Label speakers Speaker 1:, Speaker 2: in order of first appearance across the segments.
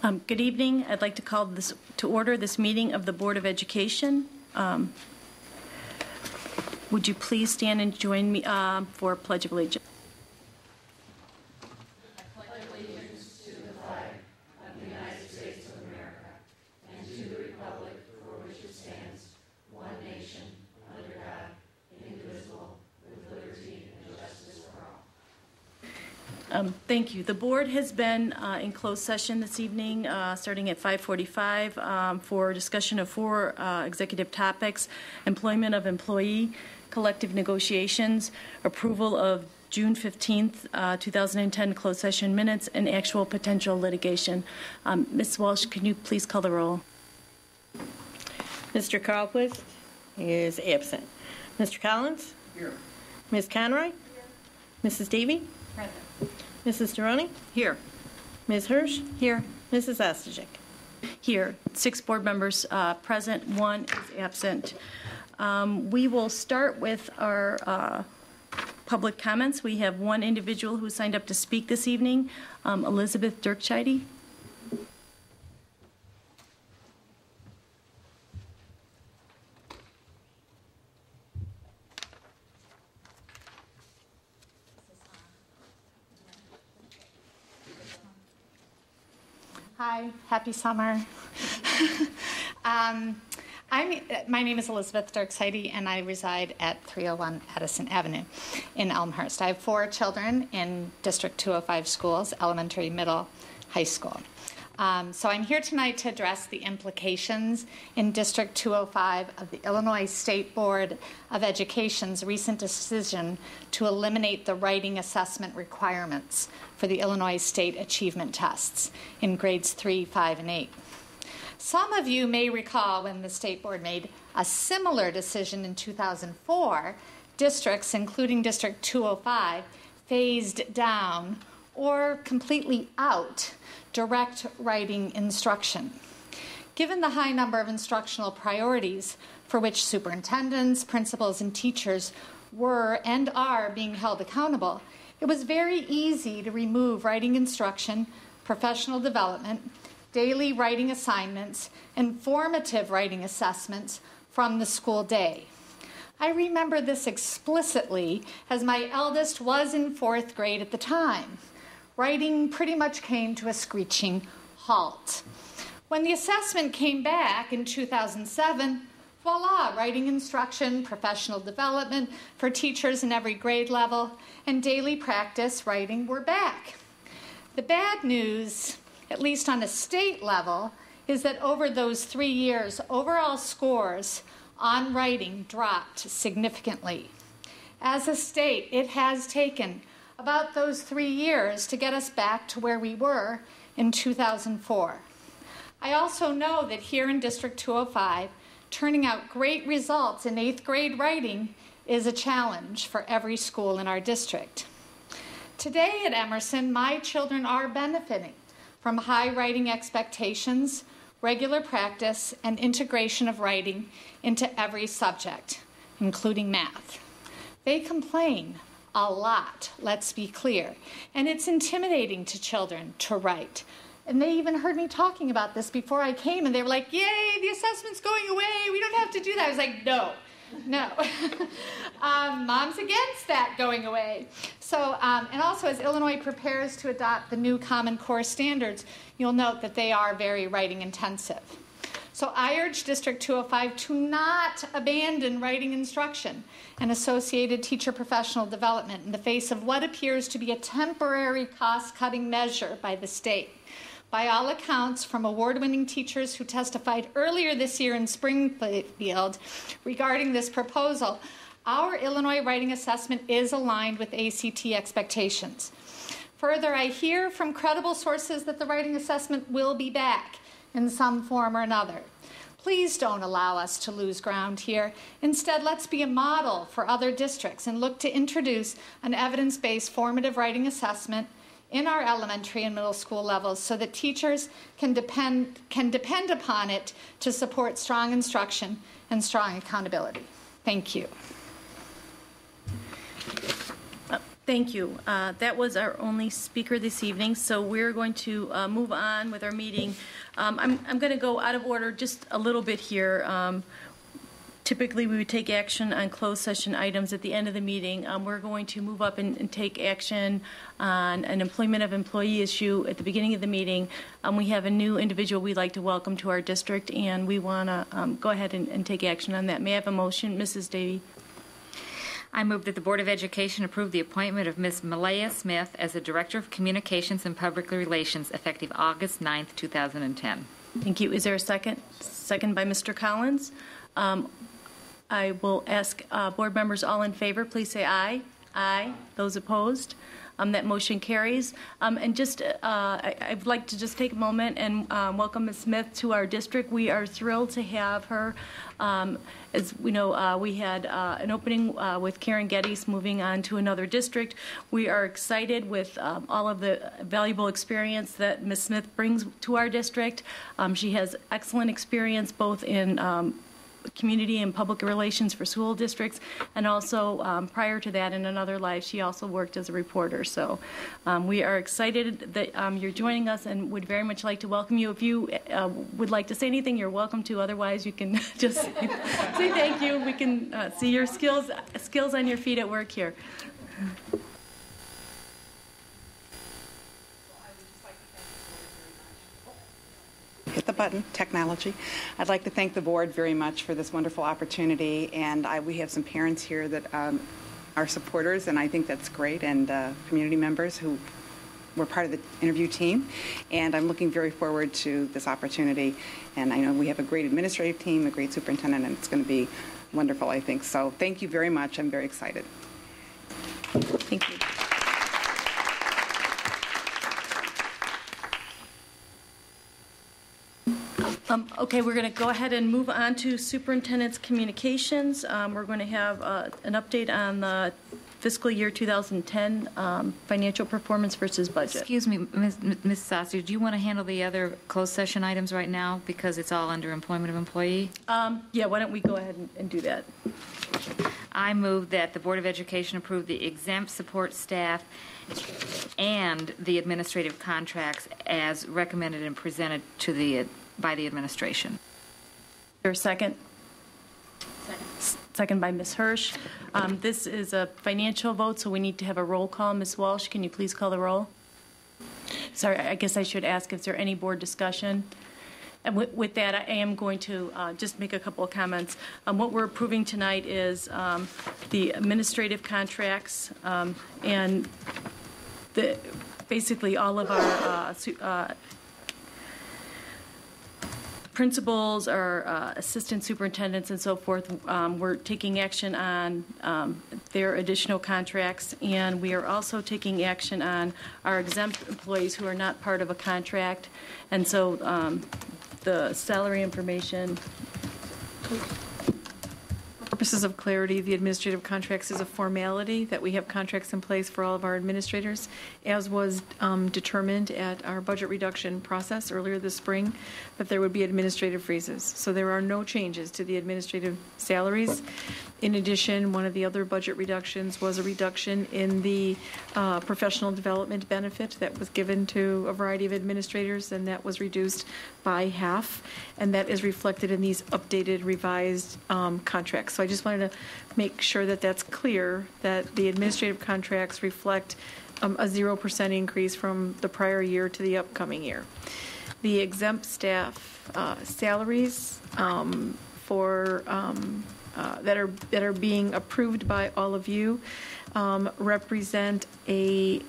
Speaker 1: Good evening. I'd like to call this to order this meeting of the Board of Education. Would you please stand and join me for Pledge of Allegiance?
Speaker 2: I pledge allegiance to the flag of the United States of America and to the republic for which it stands, one nation, under God, indivisible, with liberty and justice for all.
Speaker 1: Thank you. The board has been in closed session this evening, starting at 5:45, for discussion of four executive topics: employment of employee, collective negotiations, approval of June 15th, 2010 closed session minutes, and actual potential litigation. Ms. Walsh, can you please call the roll?
Speaker 3: Mr. Carlquist is absent. Mr. Collins?
Speaker 2: Here.
Speaker 3: Ms. Conroy? Here. Mrs. Davey?
Speaker 1: Present.
Speaker 3: Mrs. Deroni?
Speaker 1: Here.
Speaker 3: Ms. Hirsch?
Speaker 1: Here.
Speaker 3: Mrs. Ostajic?
Speaker 1: Here. 6 board members present, 1 is absent. We will start with our public comments. We have 1 individual who signed up to speak this evening, Elizabeth Dirkscheide.
Speaker 4: Hi, happy summer. My name is Elizabeth Dirkscheide, and I reside at 301 Edison Avenue in Elmhurst. I have 4 children in District 205 schools, elementary, middle, high school. So I'm here tonight to address the implications in District 205 of the Illinois State Board of Education's recent decision to eliminate the writing assessment requirements for the Illinois State Achievement Tests in grades 3, 5, and 8. Some of you may recall when the State Board made a similar decision in 2004, districts, including District 205, phased down or completely out direct writing instruction. Given the high number of instructional priorities for which superintendents, principals, and teachers were and are being held accountable, it was very easy to remove writing instruction, professional development, daily writing assignments, and formative writing assessments from the school day. I remember this explicitly as my eldest was in 4th grade at the time. Writing pretty much came to a screeching halt. When the assessment came back in 2007, voila, writing instruction, professional development for teachers in every grade level, and daily practice writing were back. The bad news, at least on a state level, is that over those 3 years, overall scores on writing dropped significantly. As a state, it has taken about those 3 years to get us back to where we were in 2004. I also know that here in District 205, turning out great results in 8th grade writing is a challenge for every school in our district. Today at Emerson, my children are benefiting from high writing expectations, regular practice, and integration of writing into every subject, including math. They complain a lot, let's be clear, and it's intimidating to children to write. And they even heard me talking about this before I came, and they were like, yay, the assessment's going away, we don't have to do that. I was like, no. Mom's against that going away. So, and also as Illinois prepares to adopt the new Common Core standards, you'll note that they are very writing intensive. So I urge District 205 to not abandon writing instruction and associated teacher professional development in the face of what appears to be a temporary cost-cutting measure by the state. By all accounts, from award-winning teachers who testified earlier this year in Springfield regarding this proposal, our Illinois writing assessment is aligned with ACT expectations. Further, I hear from credible sources that the writing assessment will be back in some form or another. Please don't allow us to lose ground here. Instead, let's be a model for other districts and look to introduce an evidence-based formative writing assessment in our elementary and middle school levels so that teachers can depend upon it to support strong instruction and strong accountability. Thank you.
Speaker 1: Thank you. That was our only speaker this evening, so we're going to move on with our meeting. I'm going to go out of order just a little bit here. Typically, we would take action on closed session items at the end of the meeting. We're going to move up and take action on an employment of employee issue at the beginning of the meeting. We have a new individual we'd like to welcome to our district, and we want to go ahead and take action on that. May I have a motion? Mrs. Davey.
Speaker 5: I move that the Board of Education approve the appointment of Ms. Malaya Smith as the Director of Communications and Public Relations effective August 9th, 2010.
Speaker 1: Thank you. Is there a second? Second by Mr. Collins. I will ask board members all in favor, please say aye. Aye. Those opposed? That motion carries. And just, I'd like to just take a moment and welcome Ms. Smith to our district. We are thrilled to have her. As we know, we had an opening with Karen Geddes moving on to another district. We are excited with all of the valuable experience that Ms. Smith brings to our district. She has excellent experience both in community and public relations for school districts, and also prior to that in another life she also worked as a reporter. So we are excited that you're joining us and would very much like to welcome you. If you would like to say anything, you're welcome to. Otherwise you can just say thank you. We can see your skills on your feet at work here.
Speaker 6: Hit the button, technology. I'd like to thank the board very much for this wonderful opportunity, and we have some parents here that are supporters, and I think that's great, and community members who were part of the interview team, and I'm looking very forward to this opportunity, and I know we have a great administrative team, a great superintendent, and it's going to be wonderful, I think. So thank you very much. I'm very excited.
Speaker 1: Thank you. Okay, we're going to go ahead and move on to superintendent's communications. We're going to have an update on the fiscal year 2010 financial performance versus budget.
Speaker 5: Excuse me, Ms. Sasser, do you want to handle the other closed session items right now because it's all under employment of employee?
Speaker 1: Yeah, why don't we go ahead and do that?
Speaker 5: I move that the Board of Education approve the exempt support staff and the administrative contracts as recommended and presented to by the administration.
Speaker 1: Is there a second? Second by Ms. Hirsch. This is a financial vote, so we need to have a roll call. Ms. Walsh, can you please call the roll? Sorry, I guess I should ask, is there any board discussion? And with that, I am going to just make a couple of comments. What we're approving tonight is the administrative contracts and basically all of our principals, our assistant superintendents, and so forth. We're taking action on their additional contracts, and we are also taking action on our exempt employees who are not part of a contract. And so the salary information.
Speaker 7: For purposes of clarity, the administrative contracts is a formality that we have contracts in place for all of our administrators, as was determined at our budget reduction process earlier this spring, that there would be administrative freezes. So there are no changes to the administrative salaries. In addition, one of the other budget reductions was a reduction in the professional development benefit that was given to a variety of administrators, and that was reduced by half, and that is reflected in these updated, revised contracts. So I just wanted to make sure that that's clear, that the administrative contracts reflect a 0% increase from the prior year to the upcoming year. The exempt staff salaries for that are being approved by all of you represent a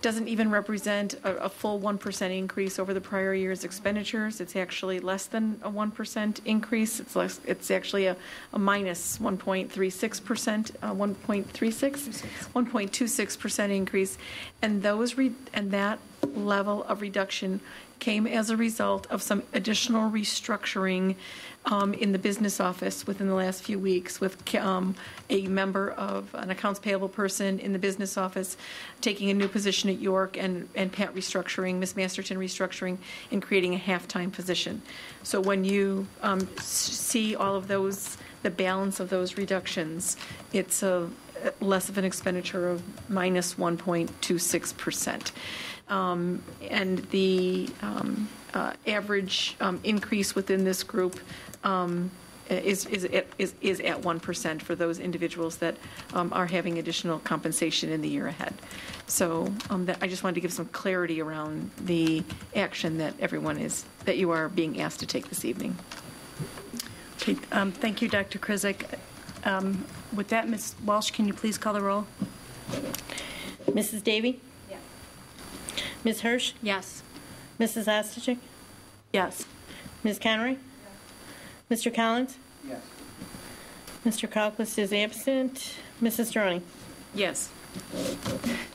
Speaker 7: doesn't even represent a full 1% increase over the prior year's expenditures. It's actually less than a 1% increase. It's actually a minus 1.36%, 1.26% increase, and that level of reduction came as a result of some additional restructuring in the business office within the last few weeks, with a member of an accounts payable person in the business office taking a new position at York, and Pat restructuring, Ms. Masterton restructuring, and creating a half-time position. So when you see all of those the balance of those reductions, it's less of an expenditure of minus 1.26%. And the average increase within this group is at 1% for those individuals that are having additional compensation in the year ahead. So I just wanted to give some clarity around the action that that you are being asked to take this evening.
Speaker 1: Okay, thank you, Dr. Krizik. With that, Ms. Walsh, can you please call the roll?
Speaker 3: Mrs. Davy?
Speaker 2: Yes.
Speaker 3: Ms. Hirsch?
Speaker 5: Yes.
Speaker 3: Mrs. Ostojic?
Speaker 1: Yes.
Speaker 3: Ms. Connery? Mr. Collins?
Speaker 8: Yes.
Speaker 3: Mr. Kalkis is absent. Mrs. Droney?
Speaker 1: Yes.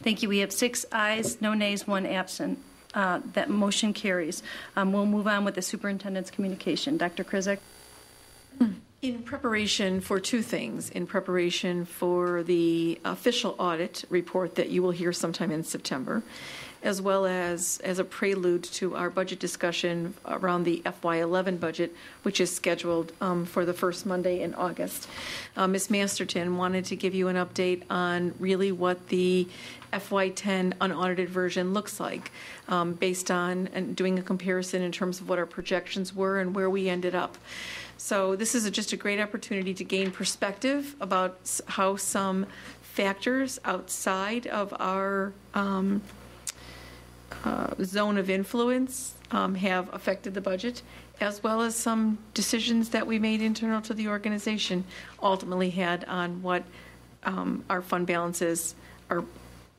Speaker 1: Thank you. We have 6 ayes, no nays, 1 absent. That motion carries. We'll move on with the superintendent's communication. Dr. Krizik?
Speaker 7: In preparation for 2 things, in preparation for the official audit report that you will hear sometime in September, as well as a prelude to our budget discussion around the FY11 budget, which is scheduled for the first Monday in August. Ms. Masterton wanted to give you an update on really what the FY10 unaudited version looks like, based on and doing a comparison in terms of what our projections were and where we ended up. So this is just a great opportunity to gain perspective about how some factors outside of our zone of influence have affected the budget, as well as some decisions that we made internal to the organization ultimately had on what our fund balances are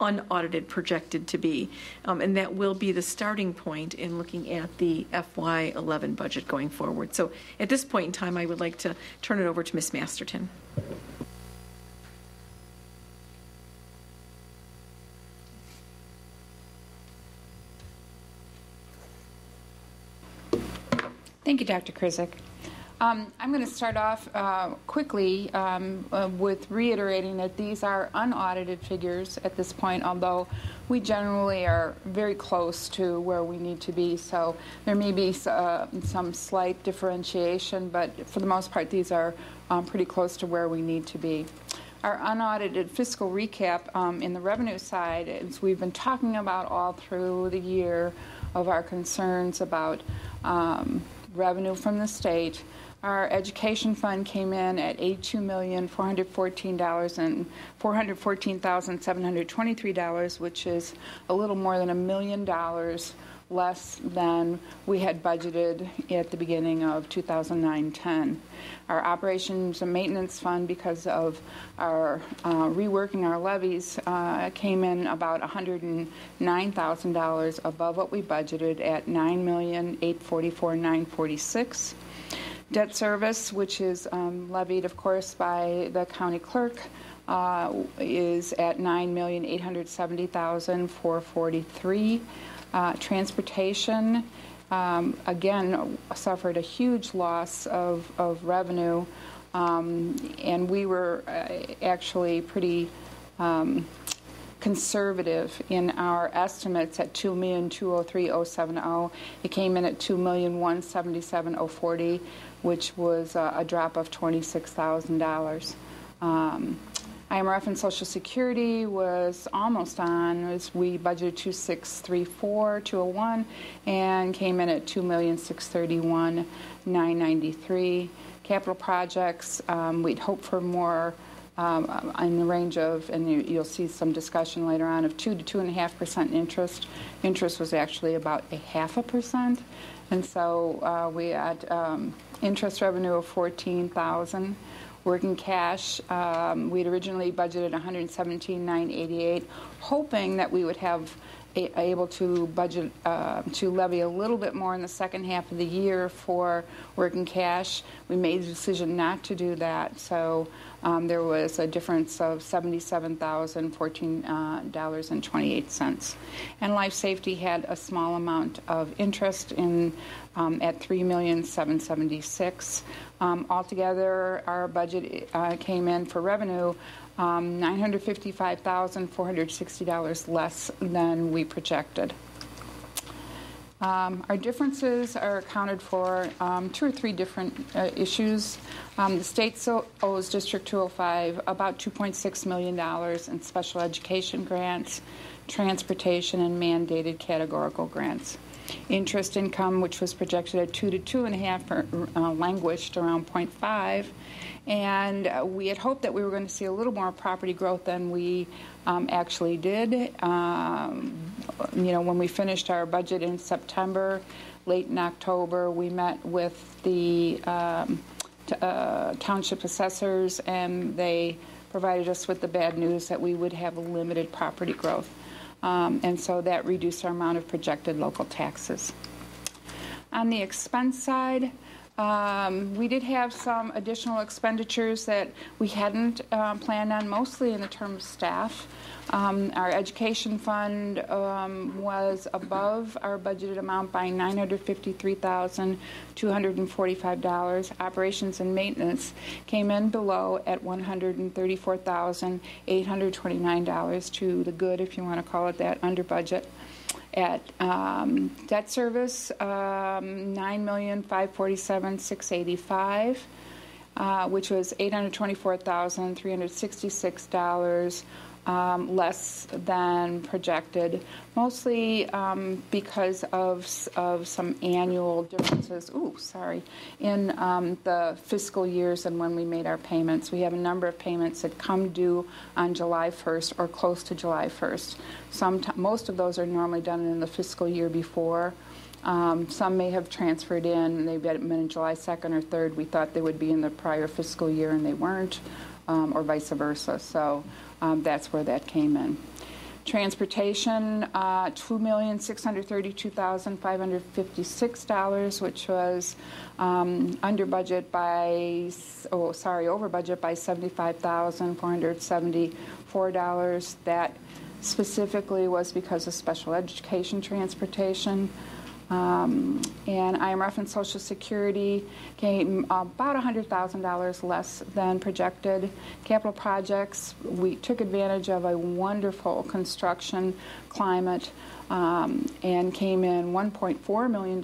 Speaker 7: unaudited projected to be. And that will be the starting point in looking at the FY11 budget going forward. So at this point in time, I would like to turn it over to Ms. Masterton.
Speaker 9: Thank you, Dr. Krizik. I'm going to start off quickly with reiterating that these are unaudited figures at this point, although we generally are very close to where we need to be. So there may be some slight differentiation, but for the most part, these are pretty close to where we need to be. Our unaudited fiscal recap in the revenue side, as we've been talking about all through the year, of our concerns about revenue from the state. Our education fund came in at $82,414,723, which is a little more than $1 million less than we had budgeted at the beginning of 2009-10. Our operations and maintenance fund, because of our reworking our levies, came in about $109,000 above what we budgeted at $9,844,946. Debt service, which is levied, of course, by the county clerk, is at $9,870,443. Transportation, again, suffered a huge loss of revenue, and we were actually pretty conservative in our estimates at $2,203,070. It came in at $2,177,040, which was a drop of $26,000. IMRF and Social Security was almost on, as we budgeted $2,634,201 and came in at $2,631,993. Capital projects, we'd hope for more in the range of, and you'll see some discussion later on, of 2 to 2.5% interest. Interest was actually about 0.5%, and so we had interest revenue of $14,000. Working cash, we'd originally budgeted $117,988, hoping that we would have able to budget to levy a little bit more in the second half of the year for working cash. We made the decision not to do that, so there was a difference of $77,014.28. And life safety had a small amount of interest in at $3,776,000. Altogether, our budget came in for revenue $955,460 less than we projected. Our differences are accounted for 2 or 3 different issues. The state owes District 205 about $2.6 million in special education grants, transportation, and mandated categorical grants. Interest income, which was projected at 2 to 2.5, languished around 0.5. And we had hoped that we were going to see a little more property growth than we actually did. When we finished our budget in September, late in October, we met with the township assessors, and they provided us with the bad news that we would have limited property growth. And so that reduced our amount of projected local taxes. On the expense side, we did have some additional expenditures that we hadn't planned on, mostly in the term of staff. Our education fund was above our budgeted amount by $953,245. Operations and maintenance came in below at $134,829, to the good, if you want to call it that, under budget. At debt service, $9,547,685, which was $824,366 less than projected, mostly because of some annual differences. In the fiscal years and when we made our payments. We have a number of payments that come due on July 1st or close to July 1st. Most of those are normally done in the fiscal year before. Some may have transferred in, they've been in July 2nd or 3rd. We thought they would be in the prior fiscal year and they weren't, or vice versa. So that's where that came in. Transportation, $2,632,556, which was over budget by $75,474. That specifically was because of special education transportation. And IMRF and Social Security came about $100,000 less than projected. Capital projects, we took advantage of a wonderful construction climate and came in $1.4 million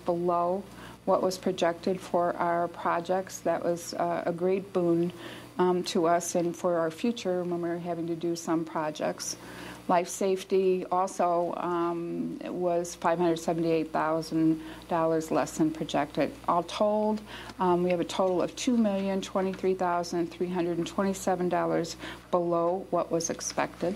Speaker 9: below what was projected for our projects. That was a great boon to us and for our future when we're having to do some projects. Life safety also was $578,000 less than projected. All told, we have a total of $2,023,327 below what was expected.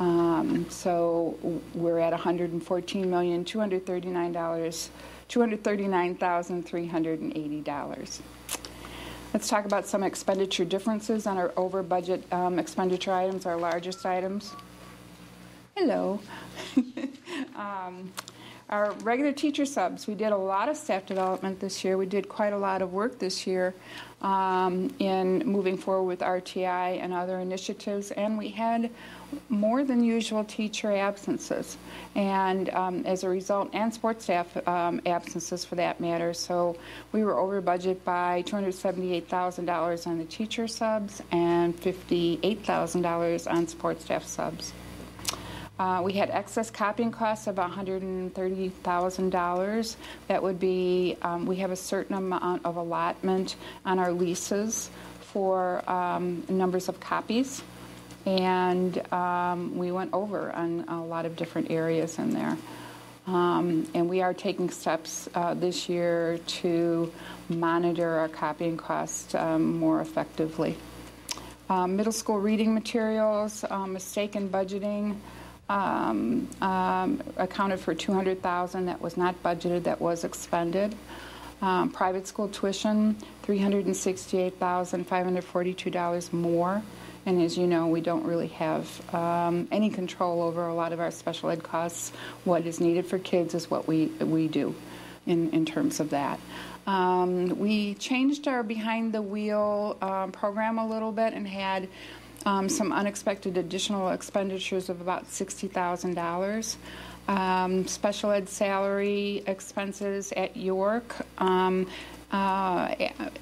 Speaker 9: So we're at $239,380. Let's talk about some expenditure differences on our over budget expenditure items, our largest items. Hello. Our regular teacher subs, we did a lot of staff development this year. We did quite a lot of work this year in moving forward with RTI and other initiatives, and we had more than usual teacher absences, and as a result, and sports staff absences for that matter. So we were over budget by $278,000 on the teacher subs and $58,000 on sports staff subs. We had excess copying costs of $130,000. That would be, we have a certain amount of allotment on our leases for numbers of copies, and we went over on a lot of different areas in there. And we are taking steps this year to monitor our copying costs more effectively. Middle school reading materials, mistake in budgeting, accounted for $200,000 that was not budgeted, that was expended. Private school tuition, $368,542 more. And as you know, we don't really have any control over a lot of our special ed costs. What is needed for kids is what we do in terms of that. We changed our behind-the-wheel program a little bit and had some unexpected additional expenditures of about $60,000. Special ed salary expenses at York,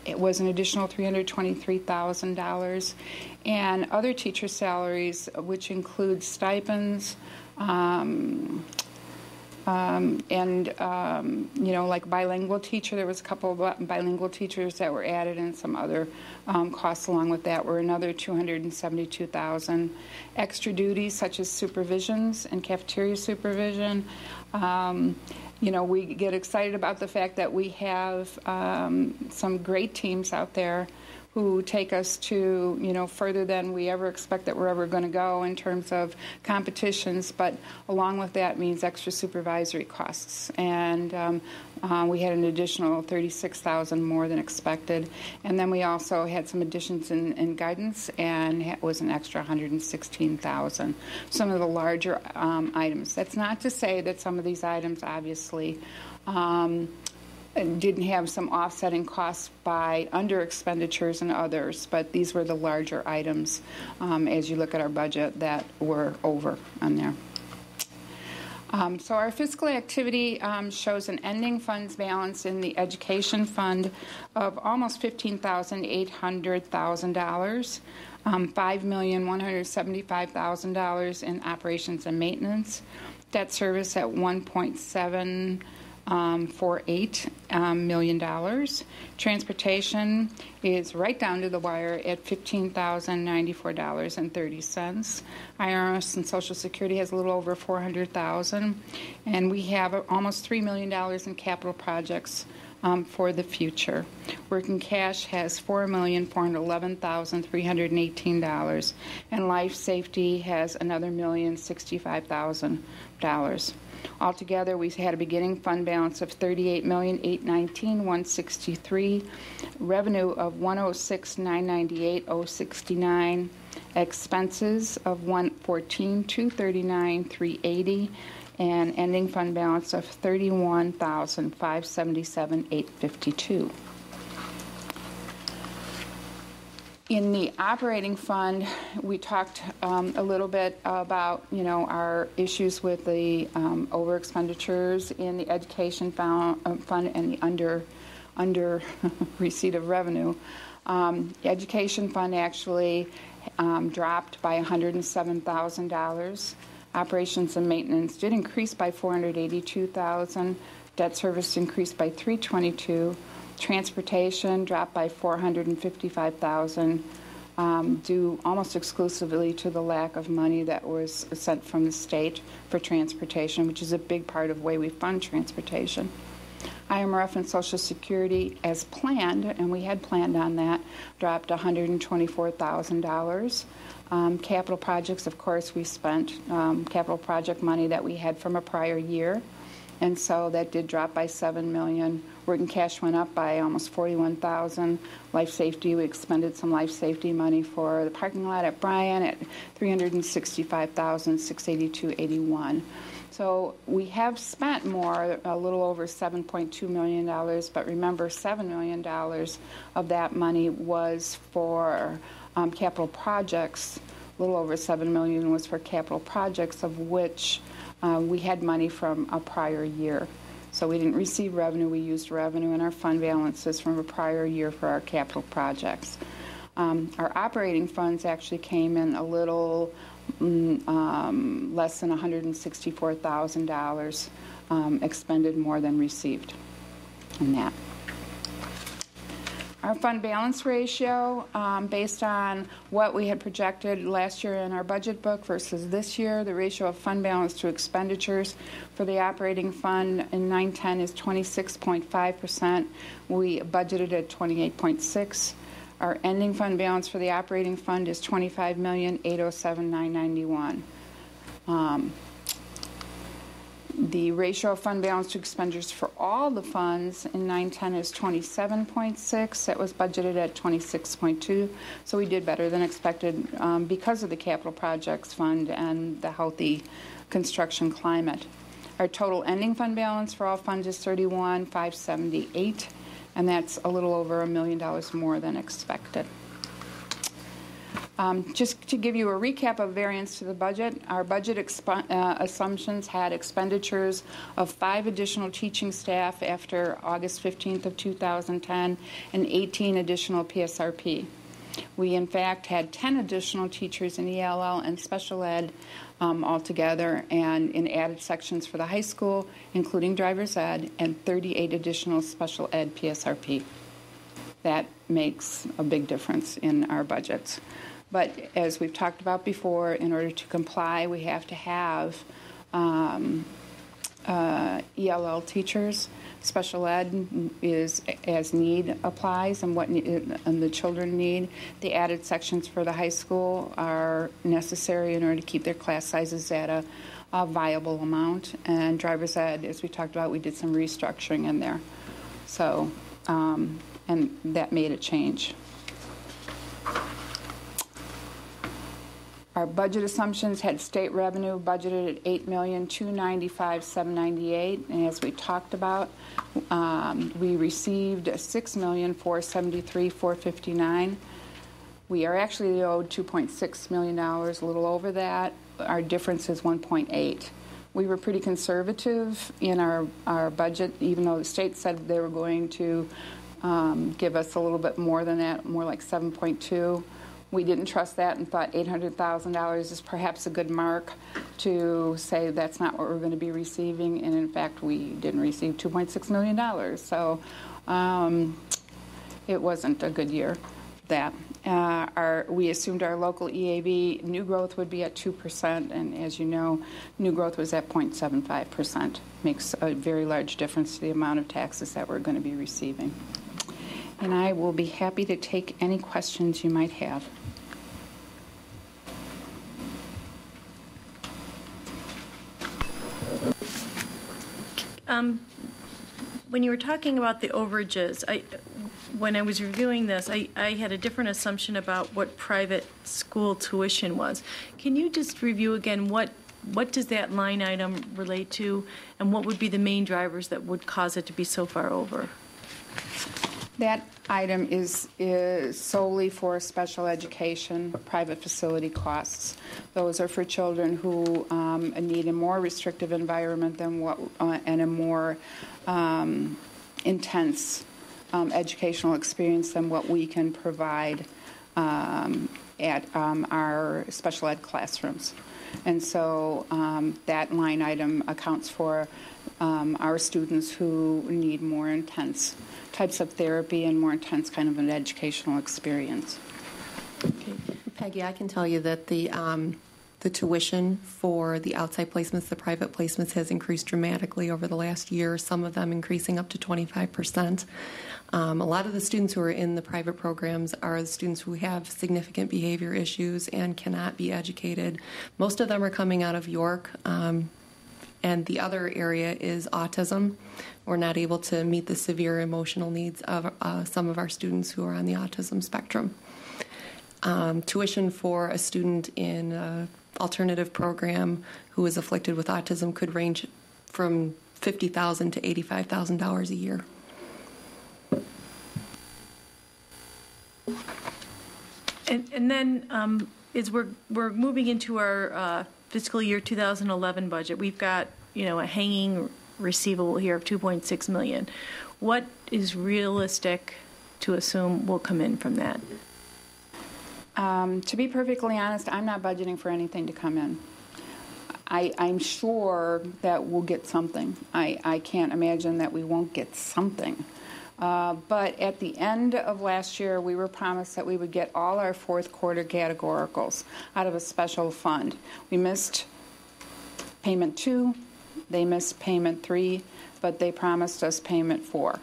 Speaker 9: it was an additional $323,000. And other teacher salaries, which include stipends, Like bilingual teacher, there was a couple of bilingual teachers that were added, and some other costs along with that were another $272,000. Extra duties such as supervisions and cafeteria supervision. We get excited about the fact that we have some great teams out there who take us to, further than we ever expect that we're ever going to go in terms of competitions. But along with that means extra supervisory costs. And we had an additional $36,000 more than expected. And then we also had some additions in guidance, and it was an extra $116,000. Some of the larger items. That's not to say that some of these items obviously didn't have some offsetting costs by under expenditures and others, but these were the larger items as you look at our budget that were over on there. So our fiscal activity shows an ending funds balance in the education fund of almost $15,800,000, $5,175,000 in operations and maintenance, debt service at $1.748 million. Transportation is right down to the wire at $15,094.30. IRS and Social Security has a little over $400,000, and we have almost $3 million in capital projects for the future. Working cash has $4,411,318, and life safety has another $1,065,000. Altogether, we had a beginning fund balance of $38,819,163, revenue of $106,998,069, expenses of $114,239,380, and ending fund balance of $31,577,852. In the operating fund, we talked a little bit about, our issues with the over expenditures in the education fund and the under receipt of revenue. The education fund actually dropped by $107,000. Operations and maintenance did increase by $482,000. Debt service increased by $322,000. Transportation dropped by $455,000, due almost exclusively to the lack of money that was sent from the state for transportation, which is a big part of the way we fund transportation. IMRF and Social Security, as planned, and we had planned on that, dropped $124,000. Capital projects, of course, we spent capital project money that we had from a prior year, and so that did drop by $7 million. Working cash went up by almost $41,000. Life safety, we expended some life safety money for the parking lot at Bryan at $365,682.81. So we have spent more, a little over $7.2 million, but remember $7 million of that money was for capital projects. A little over $7 million was for capital projects, of which we had money from a prior year. So we didn't receive revenue, we used revenue in our fund balances from a prior year for our capital projects. Our operating funds actually came in a little less than $164,000 expended more than received in that. Our fund balance ratio, based on what we had projected last year in our budget book versus this year, the ratio of fund balance to expenditures for the operating fund in 910 is 26.5%. We budgeted at 28.6%. Our ending fund balance for the operating fund is $25,807,991. The ratio of fund balance to expenditures for all the funds in 910 is 27.6. That was budgeted at 26.2. So we did better than expected because of the capital projects fund and the healthy construction climate. Our total ending fund balance for all funds is $31,578, and that's a little over $1 million more than expected. Just to give you a recap of variance to the budget, our budget assumptions had expenditures of 5 additional teaching staff after August 15th of 2010 and 18 additional PSRP. We, in fact, had 10 additional teachers in ELL and special ed altogether, and in added sections for the high school, including driver's ed, and 38 additional special ed PSRP. That makes a big difference in our budgets. But as we've talked about before, in order to comply, we have to have ELL teachers. Special ed is as need applies and what and the children need. The added sections for the high school are necessary in order to keep their class sizes at a viable amount. And driver's ed, as we talked about, we did some restructuring in there. So, and that made a change. Our budget assumptions had state revenue budgeted at $8,295,798, and as we talked about, we received $6,473,459. We are actually owed $2.6 million, a little over that. Our difference is 1.8. We were pretty conservative in our budget, even though the state said they were going to give us a little bit more than that, more like 7.2. We didn't trust that and thought $800,000 is perhaps a good mark to say that's not what we're going to be receiving. And in fact, we didn't receive $2.6 million. So it wasn't a good year, that. We assumed our local EAB new growth would be at 2%. And as you know, new growth was at 0.75%. Makes a very large difference to the amount of taxes that we're going to be receiving. And I will be happy to take any questions you might have.
Speaker 1: When you were talking about the overages, when I was reviewing this, I had a different assumption about what private school tuition was. Can you just review again what does that line item relate to, and what would be the main drivers that would cause it to be so far over?
Speaker 9: That item is solely for special education, private facility costs. Those are for children who need a more restrictive environment than what and a more intense educational experience than what we can provide at our special ed classrooms. And so that line item accounts for our students who need more intense types of therapy and more intense kind of an educational experience.
Speaker 8: Okay. Peggy, I can tell you that the tuition for the outside placements, the private placements, has increased dramatically over the last year, some of them increasing up to 25%. A lot of the students who are in the private programs are the students who have significant behavior issues and cannot be educated. Most of them are coming out of York, and the other area is autism. We're not able to meet the severe emotional needs of some of our students who are on the autism spectrum. Tuition for a student in an alternative program who is afflicted with autism could range from $50,000 to $85,000 a year.
Speaker 1: And then as we're moving into our fiscal year 2011 budget, we've got a hanging receivable here of $2.6 million. What is realistic to assume will come in from that?
Speaker 9: To be perfectly honest, I'm not budgeting for anything to come in. I'm sure that we'll get something. I can't imagine that we won't get something. But at the end of last year, we were promised that we would get all our fourth quarter categoricals out of a special fund. We missed payment 2, they missed payment 3, but they promised us payment 4.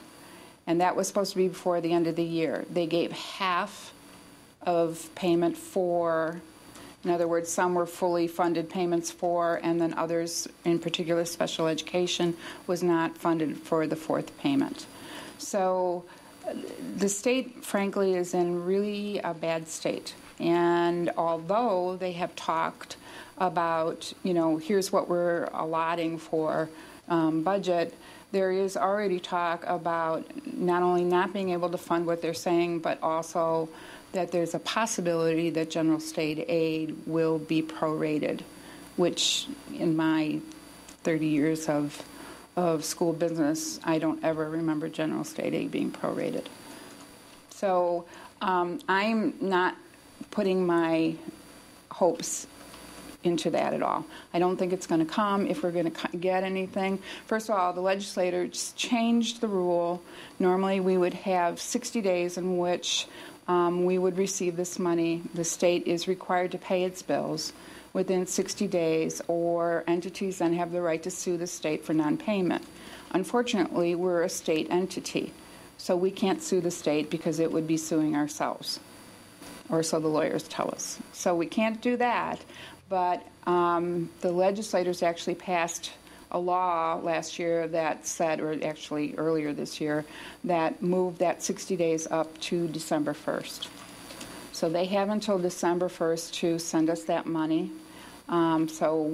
Speaker 9: And that was supposed to be before the end of the year. They gave half of payment 4. In other words, some were fully funded payments 4, and then others, in particular special education, was not funded for the fourth payment. So the state, frankly, is in really a bad state. And although they have talked about, here's what we're allotting for budget, there is already talk about not only not being able to fund what they're saying, but also that there's a possibility that general state aid will be prorated, which in my 30 years of school business, I don't ever remember general state aid being prorated. So I'm not putting my hopes into that at all. I don't think it's going to come if we're going to get anything. First of all, the legislators changed the rule. Normally we would have 60 days in which we would receive this money. The state is required to pay its bills within 60 days, or entities then have the right to sue the state for non-payment. Unfortunately, we're a state entity, so we can't sue the state because it would be suing ourselves, or so the lawyers tell us. So we can't do that, but the legislators actually passed a law last year that said, or actually earlier this year, that moved that 60 days up to December 1st. So they have until December 1st to send us that money. So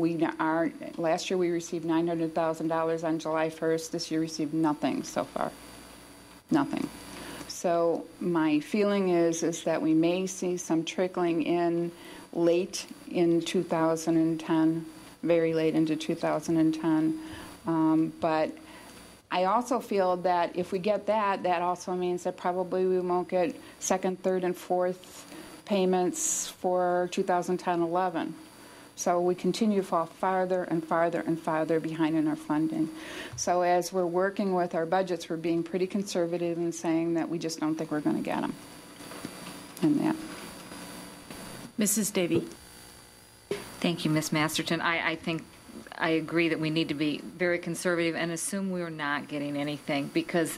Speaker 9: last year we received $900,000 on July 1st. This year received nothing so far. Nothing. So my feeling is that we may see some trickling in late in 2010, very late into 2010. But I also feel that if we get that, that also means that probably we won't get second, third, and fourth payments for 2010-11. So we continue to fall farther and farther and farther behind in our funding. So as we're working with our budgets, we're being pretty conservative in saying that we just don't think we're going to get them. And that.
Speaker 1: Mrs. Davy.
Speaker 5: Thank you, Ms. Masterton. I think I agree that we need to be very conservative and assume we're not getting anything, because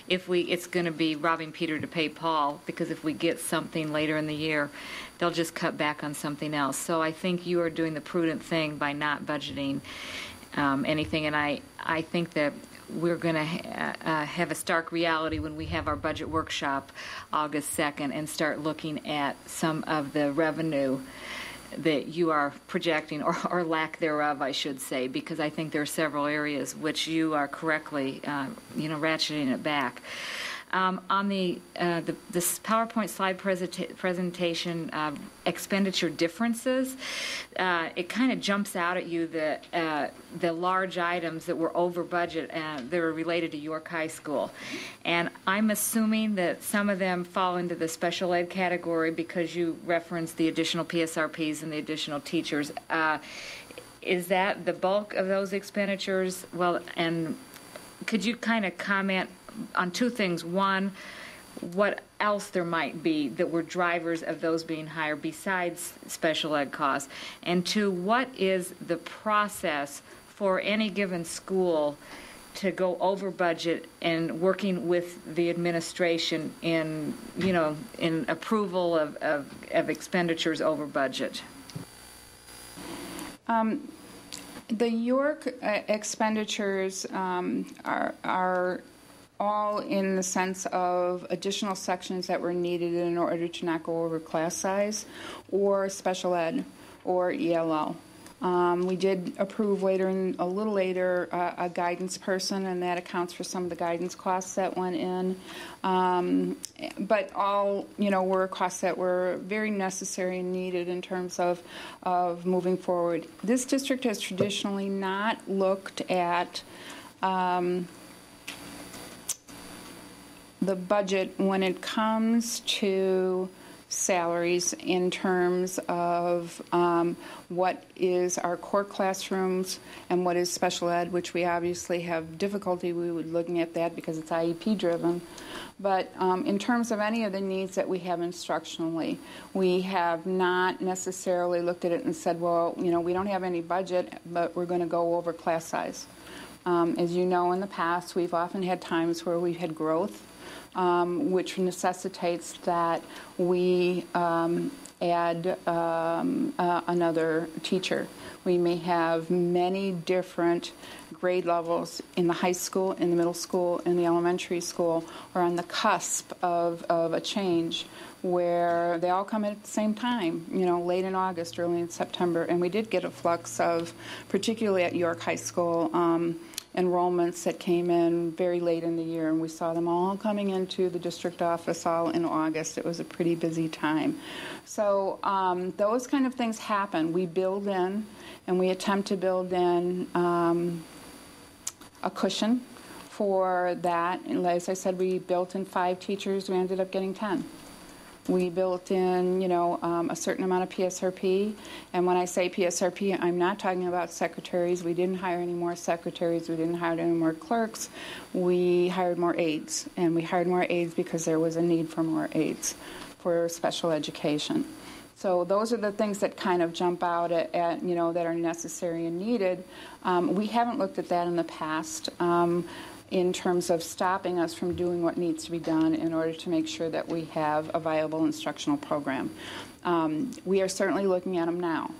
Speaker 5: it's going to be robbing Peter to pay Paul, because if we get something later in the year, they'll just cut back on something else. So I think you are doing the prudent thing by not budgeting anything, and I think that we're going to have a stark reality when we have our budget workshop August 2nd and start looking at some of the revenue that you are projecting, or lack thereof, I should say, because I think there are several areas which you are correctly, ratcheting it back. On this PowerPoint slide presentation, expenditure differences, it kind of jumps out at you that the large items that were over budget that were related to York High School. And I'm assuming that some of them fall into the special ed category because you referenced the additional PSRPs and the additional teachers. Is that the bulk of those expenditures? Well, and could you kind of comment on two things? One, what else there might be that were drivers of those being higher besides special ed costs? And two, what is the process for any given school to go over budget and working with the administration in approval of expenditures over budget?
Speaker 9: The York expenditures are all in the sense of additional sections that were needed in order to not go over class size, or special ed, or ELL. We did approve a little later a guidance person, and that accounts for some of the guidance costs that went in. But all, were costs that were very necessary and needed in terms of moving forward. This district has traditionally not looked at the budget when it comes to salaries in terms of what is our core classrooms and what is special ed, which we obviously have difficulty looking at that because it's IEP driven. But in terms of any of the needs that we have instructionally, we have not necessarily looked at it and said, well, we don't have any budget, but we're going to go over class size. As you know, in the past, we've often had times where we've had growth, which necessitates that we add another teacher. We may have many different grade levels in the high school, in the middle school, in the elementary school, or on the cusp of a change where they all come at the same time, late in August, early in September. And we did get a flux of, particularly at York High School, enrollments that came in very late in the year, and we saw them all coming into the district office all in August. It was a pretty busy time. So those kind of things happen. We build in, and we attempt to build in a cushion for that. And as I said, we built in 5 teachers. We ended up getting 10. We built in, a certain amount of PSRP. And when I say PSRP, I'm not talking about secretaries. We didn't hire any more secretaries. We didn't hire any more clerks. We hired more aides. And we hired more aides because there was a need for more aides for special education. So those are the things that kind of jump out at that are necessary and needed. We haven't looked at that in the past. In terms of stopping us from doing what needs to be done in order to make sure that we have a viable instructional program. We are certainly looking at them now,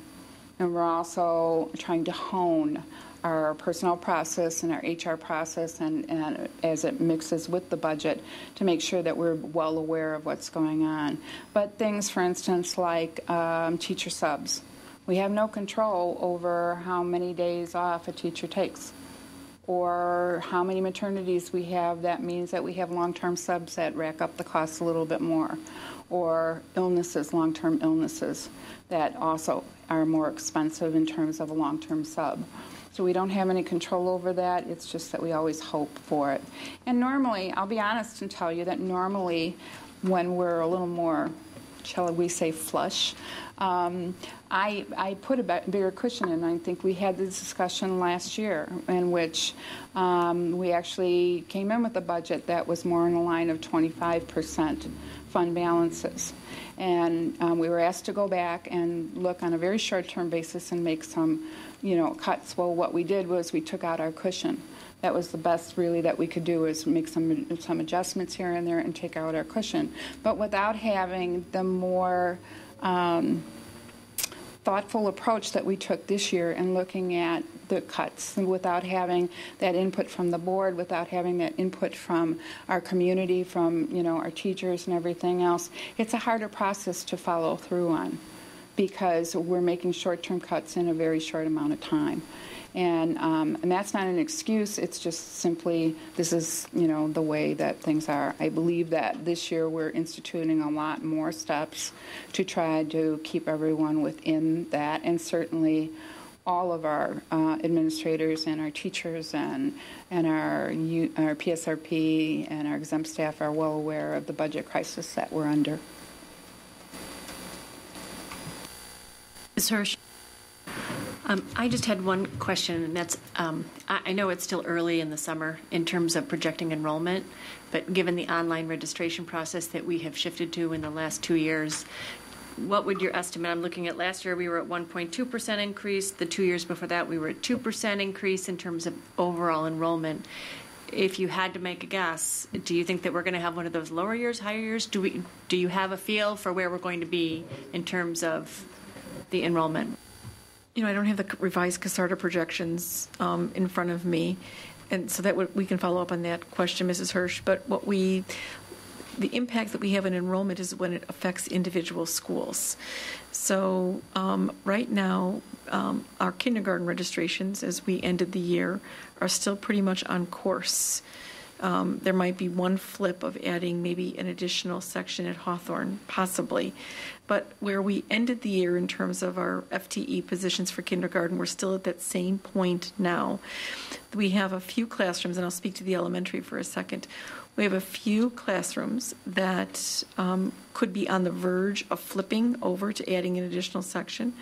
Speaker 9: and we're also trying to hone our personnel process and our HR process and as it mixes with the budget to make sure that we're well aware of what's going on. But things, for instance, like teacher subs. We have no control over how many days off a teacher takes, or how many maternities we have. That means that we have long-term subs that rack up the costs a little bit more, or illnesses, long-term illnesses, that also are more expensive in terms of a long-term sub. So we don't have any control over that. It's just that we always hope for it. And normally, I'll be honest and tell you that normally when we're a little more, shall we say, flush, I put a bigger cushion in. I think we had this discussion last year in which we actually came in with a budget that was more in the line of 25% fund balances. And we were asked to go back and look on a very short-term basis and make some, cuts. Well, what we did was we took out our cushion. That was the best, really, that we could do, is make some adjustments here and there and take out our cushion. But without having the more thoughtful approach that we took this year in looking at the cuts, and without having that input from the board, without having that input from our community, from our teachers and everything else, it's a harder process to follow through on because we're making short-term cuts in a very short amount of time. And that's not an excuse. It's just simply this is, the way that things are. I believe that this year we're instituting a lot more steps to try to keep everyone within that. And certainly all of our administrators and our teachers and our PSRP and our exempt staff are well aware of the budget crisis that we're under.
Speaker 10: Ms. Hirsch? I just had one question, and that's, I know it's still early in the summer in terms of projecting enrollment, but given the online registration process that we have shifted to in the last 2 years, what would your estimate? I'm looking at last year we were at 1.2% increase. The 2 years before that we were at 2% increase in terms of overall enrollment. If you had to make a guess, do you think that we're going to have one of those lower years, higher years? Do you have a feel for where we're going to be in terms of the enrollment?
Speaker 7: I don't have the revised CASARTA projections in front of me, and so that we can follow up on that question, Mrs. Hirsch. But the impact that we have in enrollment is when it affects individual schools. So right now, our kindergarten registrations, as we ended the year, are still pretty much on course. There might be one flip of adding maybe an additional section at Hawthorne, possibly. But where we ended the year in terms of our FTE positions for kindergarten, we're still at that same point now. We have a few classrooms, and I'll speak to the elementary for a second. We have a few classrooms that could be on the verge of flipping over to adding an additional section.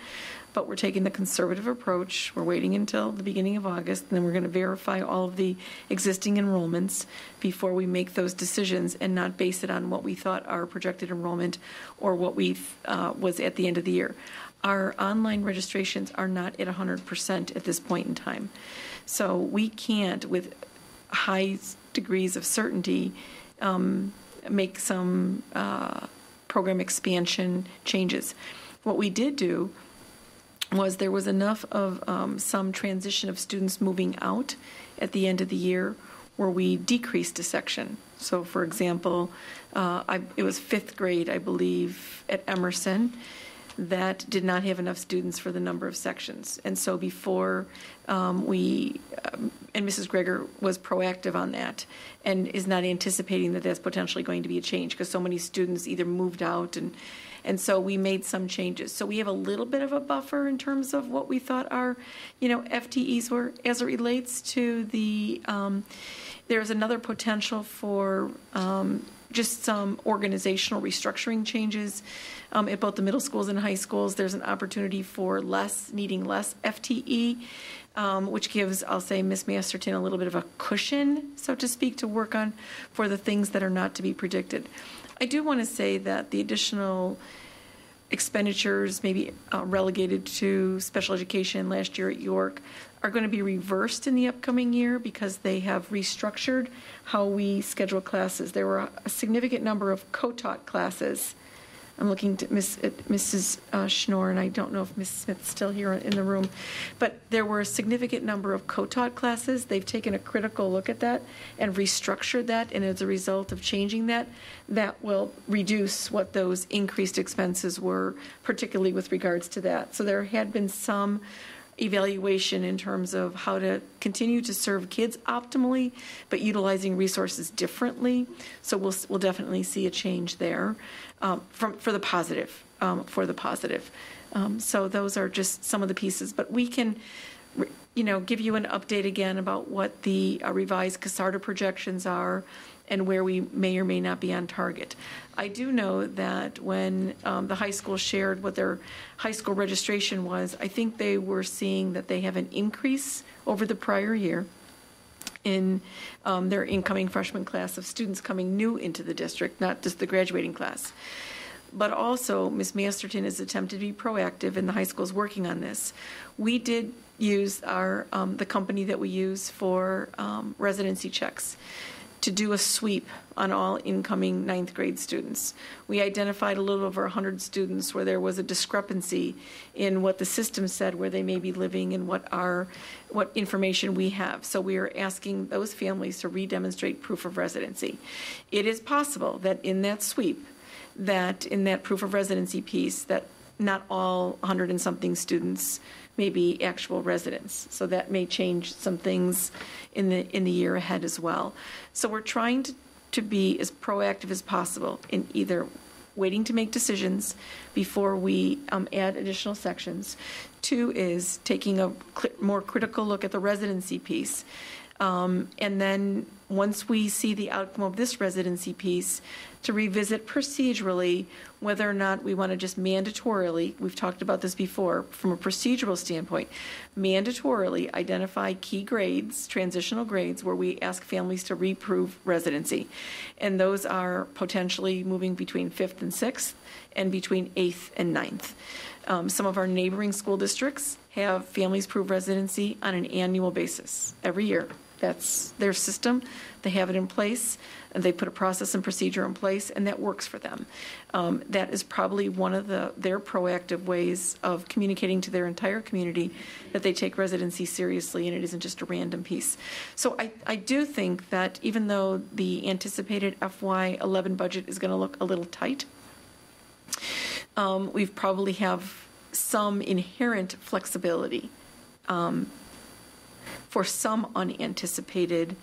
Speaker 7: But we're taking the conservative approach. We're waiting until the beginning of August, and then we're going to verify all of the existing enrollments before we make those decisions and not base it on what we thought our projected enrollment or what we was at the end of the year. Our online registrations are not at 100% at this point in time. So we can't, with high degrees of certainty, make some program expansion changes. What we did do was there was enough of some transition of students moving out at the end of the year where we decreased a section. So, for example, it was 5th grade, I believe, at Emerson that did not have enough students for the number of sections. And so before and Mrs. Greger was proactive on that and is not anticipating that that's potentially going to be a change because so many students either moved out and so we made some changes. So we have a little bit of a buffer in terms of what we thought our, FTEs were as it relates to the There's another potential for just some organizational restructuring changes at both the middle schools and high schools. There's an opportunity for needing less FTE, which gives, I'll say, Ms. Masterton a little bit of a cushion, so to speak, to work on for the things that are not to be predicted. I do want to say that the additional expenditures, maybe relegated to special education last year at York, are going to be reversed in the upcoming year because they have restructured how we schedule classes. There were a significant number of co-taught classes. I'm looking to Mrs. Schnorr, and I don't know if Ms. Smith's still here in the room, but there were a significant number of co-taught classes. They've taken a critical look at that and restructured that, and as a result of changing that, that will reduce what those increased expenses were, particularly with regards to that. So there had been some evaluation in terms of how to continue to serve kids optimally, but utilizing resources differently. So we'll definitely see a change there for the positive. So those are just some of the pieces. But we can, give you an update again about what the revised CASARTA projections are and where we may or may not be on target. I do know that when the high school shared what their high school registration was, I think they were seeing that they have an increase over the prior year in their incoming freshman class of students coming new into the district, not just the graduating class. But also, Ms. Masterton has attempted to be proactive, and the high school is working on this. We did use the company that we use for residency checks to do a sweep on all incoming ninth grade students. We identified a little over 100 students where there was a discrepancy in what the system said where they may be living and what information we have. So we are asking those families to re-demonstrate proof of residency. It is possible that in that sweep, that in that proof of residency piece, that not all 100 and something students may be actual residents. So that may change some things in the year ahead as well. So we're trying to be as proactive as possible in either waiting to make decisions before we add additional sections. 2 is taking a more critical look at the residency piece. And then once we see the outcome of this residency piece, to revisit procedurally whether or not we want to just mandatorily, we've talked about this before, from a procedural standpoint, mandatorily identify key grades, transitional grades, where we ask families to reprove residency. And those are potentially moving between 5th and 6th and between 8th and 9th. Some of our neighboring school districts have families prove residency on an annual basis every year. That's their system. They have it in place, and they put a process and procedure in place, and that works for them. That is probably one of their proactive ways of communicating to their entire community that they take residency seriously, and it isn't just a random piece. So I do think that even though the anticipated FY11 budget is going to look a little tight, we probably have some inherent flexibility for some unanticipated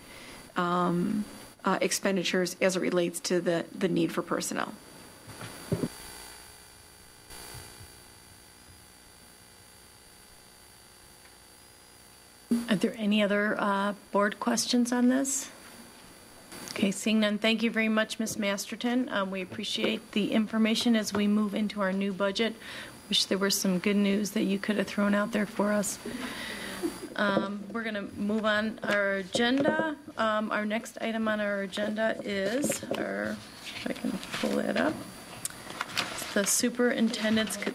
Speaker 7: expenditures as it relates to the need for personnel.
Speaker 1: Are there any other board questions on this? Okay, seeing none, thank you very much, Ms. Masterton. We appreciate the information as we move into our new budget. Wish there was some good news that you could have thrown out there for us. We're going to move on our agenda. Our next item on our agenda is if I can pull that up, it's the superintendent's. Okay.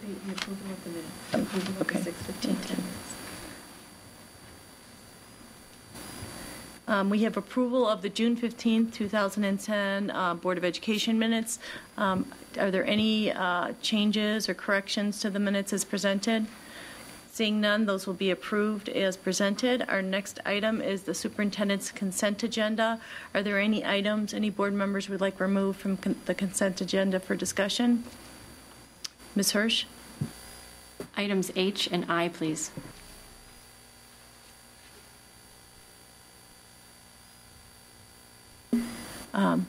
Speaker 1: We have approval of the June 15th, 2010 Board of Education minutes. Are there any changes or corrections to the minutes as presented? Seeing none, those will be approved as presented. Our next item is the superintendent's consent agenda. Are there any items any board members would like removed from the consent agenda for discussion? Ms. Hirsch?
Speaker 10: Items H and I, please.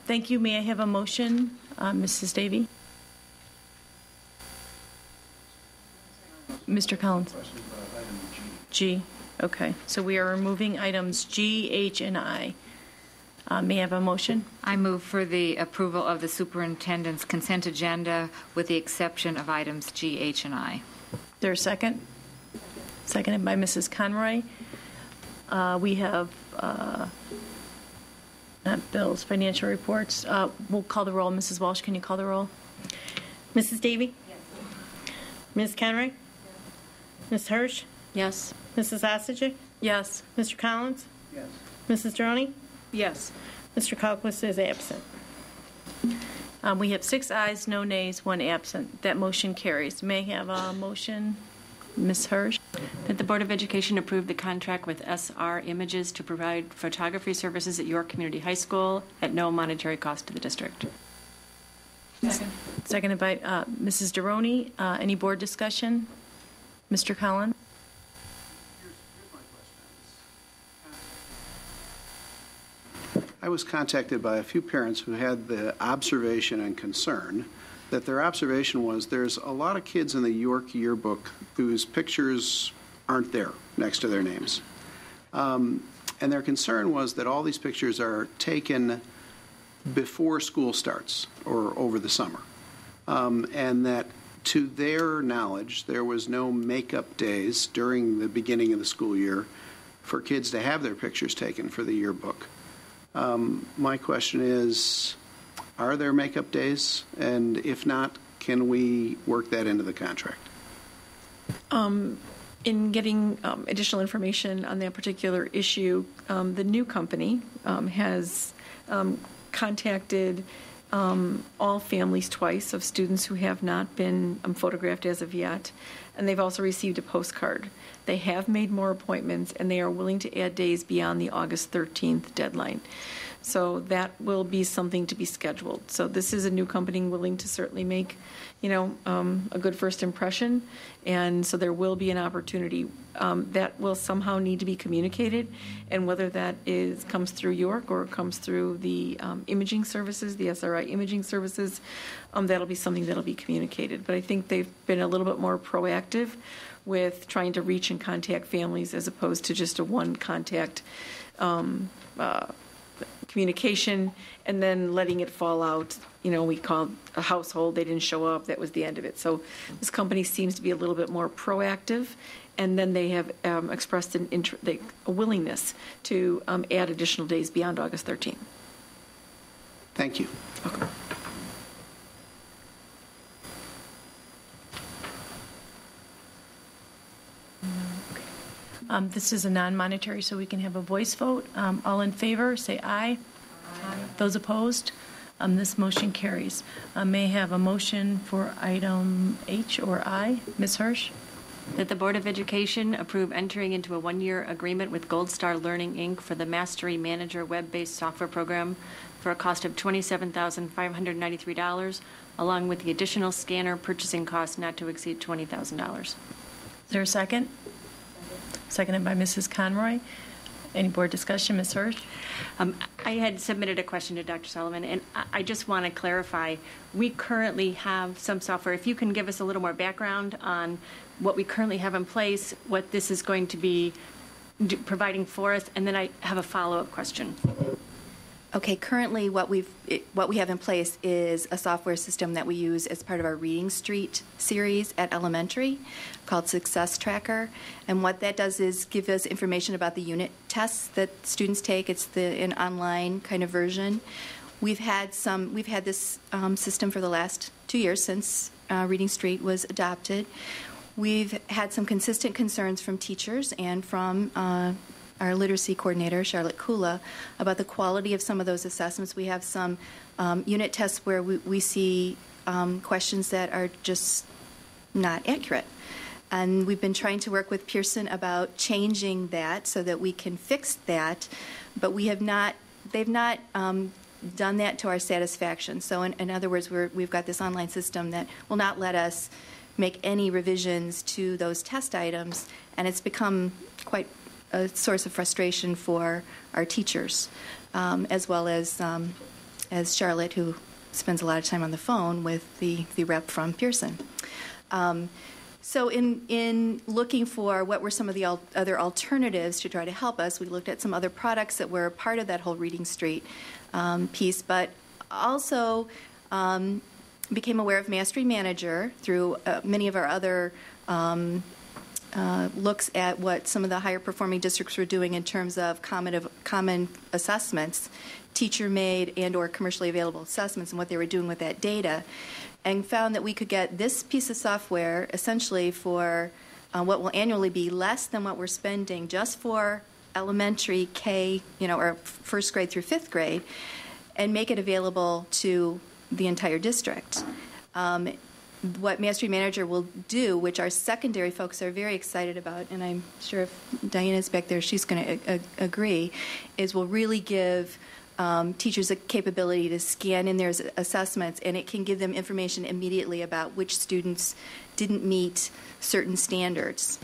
Speaker 1: Thank you. May I have a motion, Mrs. Davey? Mr. Collins? G. Okay. So we are removing items G, H, and I. May I have a motion?
Speaker 5: I move for the approval of the superintendent's consent agenda with the exception of items G, H, and I.
Speaker 1: Is there a second? Seconded by Mrs. Conroy. We have not bills, financial reports. We'll call the roll. Mrs. Walsh, can you call the roll?
Speaker 3: Mrs. Davy? Yes. Ms. Conroy? Yes. Ms. Hirsch?
Speaker 1: Yes.
Speaker 3: Mrs. Ostajic?
Speaker 1: Yes.
Speaker 3: Mr. Collins?
Speaker 11: Yes.
Speaker 3: Mrs. Droney?
Speaker 7: Yes.
Speaker 3: Mr. Kalkwis is absent.
Speaker 1: We have 6 ayes, no nays, 1 absent. That motion carries. May I have a motion? Ms. Hirsch?
Speaker 10: That the Board of Education approve the contract with SR Images to provide photography services at York Community High School at no monetary cost to the district.
Speaker 1: Seconded by Mrs. Droney. Any board discussion? Mr. Collins?
Speaker 11: Here's my question. I was contacted by a few parents who had the observation and concern that their observation was there's a lot of kids in the York yearbook whose pictures aren't there next to their names. And their concern was that all these pictures are taken before school starts or over the summer. And that to their knowledge, there was no makeup days during the beginning of the school year for kids to have their pictures taken for the yearbook. My question is, are there makeup days? And if not, can we work that into the contract?
Speaker 7: In getting additional information on that particular issue, the new company has contacted all families twice of students who have not been photographed as of yet, and they've also received a postcard. They have made more appointments, and they are willing to add days beyond the August 13th deadline. So that will be something to be scheduled. So this is a new company willing to certainly make, a good first impression, and so there will be an opportunity that will somehow need to be communicated, and whether that comes through York or comes through the imaging services, the SRI imaging services, that'll be something that'll be communicated. But I think they've been a little bit more proactive with trying to reach and contact families as opposed to just a one contact communication and then letting it fall out. We called a household, they didn't show up, that was the end of it. So this company seems to be a little bit more proactive, and then they have expressed a willingness to add additional days beyond August 13th.
Speaker 11: Thank you.
Speaker 1: Okay. This is a non-monetary, so we can have a voice vote. All in favor, say aye. Aye. Those opposed? This motion carries. May I have a motion for item H or I? Ms. Hirsch?
Speaker 10: That the Board of Education approve entering into a 1-year agreement with Gold Star Learning, Inc. for the Mastery Manager web-based software program for a cost of $27,593, along with the additional scanner purchasing cost not to exceed $20,000.
Speaker 1: Is there a second? Seconded by Mrs. Conroy. Any board discussion? Ms. Hirsch?
Speaker 10: I had submitted a question to Dr. Sullivan, and I just want to clarify. We currently have some software. If you can give us a little more background on what we currently have in place, what this is going to be providing for us, and then I have a follow-up question.
Speaker 12: Okay, currently what we have in place is a software system that we use as part of our Reading Street series at elementary called Success Tracker. And what that does is give us information about the unit tests that students take. It's an online kind of version. We've had this system for the last 2 years since Reading Street was adopted. We've had some consistent concerns from teachers and from our literacy coordinator, Charlotte Kula, about the quality of some of those assessments. We have some unit tests where we see questions that are just not accurate. And we've been trying to work with Pearson about changing that so that we can fix that, but they've not done that to our satisfaction. So in other words, we've got this online system that will not let us make any revisions to those test items, and it's become quite a source of frustration for our teachers, as well as Charlotte, who spends a lot of time on the phone with the rep from Pearson. So in looking for what were some of the other alternatives to try to help us, we looked at some other products that were part of that whole Reading Street piece, but also became aware of Mastery Manager through many of our other looks at what some of the higher performing districts were doing in terms of common assessments, teacher-made and or commercially available assessments, and what they were doing with that data, and found that we could get this piece of software essentially for what will annually be less than what we're spending just for elementary K, or first grade through fifth grade, and make it available to the entire district. What Mastery Manager will do, which our secondary folks are very excited about, and I'm sure if Diana's back there, she's going to agree, is will really give teachers a capability to scan in their assessments, and it can give them information immediately about which students didn't meet certain standards,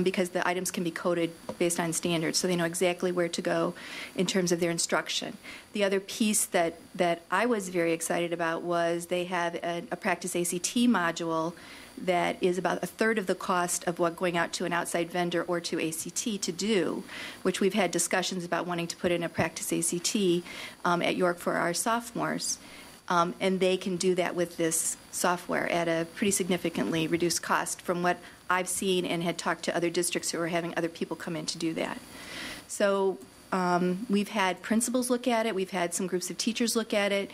Speaker 12: because the items can be coded based on standards, so they know exactly where to go in terms of their instruction. The other piece that I was very excited about was they have a practice ACT module that is about a third of the cost of what going out to an outside vendor or to ACT to do, which we've had discussions about wanting to put in a practice ACT at York for our sophomores. And they can do that with this software at a pretty significantly reduced cost from what I've seen and had talked to other districts who are having other people come in to do that. So we've had principals look at it. We've had some groups of teachers look at it.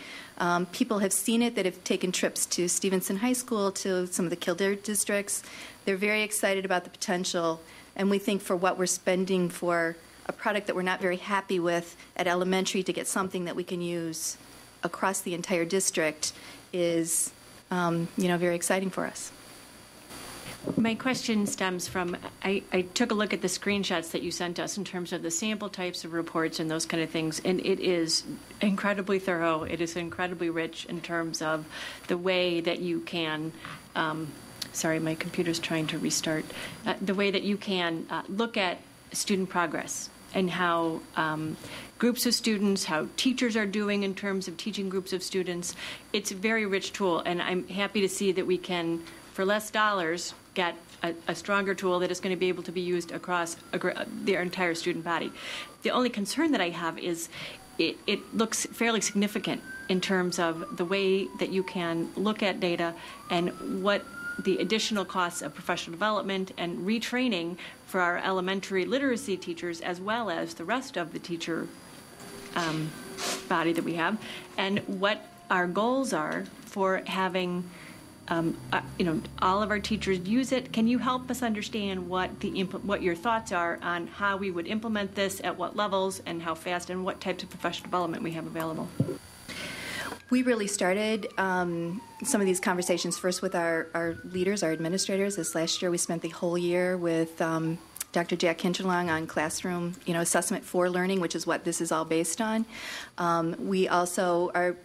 Speaker 12: People have seen it that have taken trips to Stevenson High School, to some of the Kildare districts. They're very excited about the potential, and we think for what we're spending for a product that we're not very happy with at elementary, to get something that we can use across the entire district is, very exciting for us.
Speaker 10: My question stems from, I took a look at the screenshots that you sent us in terms of the sample types of reports and those kind of things, and it is incredibly thorough. It is incredibly rich in terms of the way that you can, sorry, my computer's trying to restart, the way that you can look at student progress and how groups of students, how teachers are doing in terms of teaching groups of students. It's a very rich tool, and I'm happy to see that we can, for less dollars, get a stronger tool that is going to be able to be used across their entire student body. The only concern that I have is it looks fairly significant in terms of the way that you can look at data and what the additional costs of professional development and retraining for our elementary literacy teachers, as well as the rest of the teacher body that we have, and what our goals are for having all of our teachers use it. Can you help us understand what your thoughts are on how we would implement this, at what levels, and how fast, and what types of professional development we have available?
Speaker 12: We really started some of these conversations first with our leaders, our administrators. This last year, we spent the whole year with Dr. Jack Hinchelong on classroom, assessment for learning, which is what this is all based on. We also are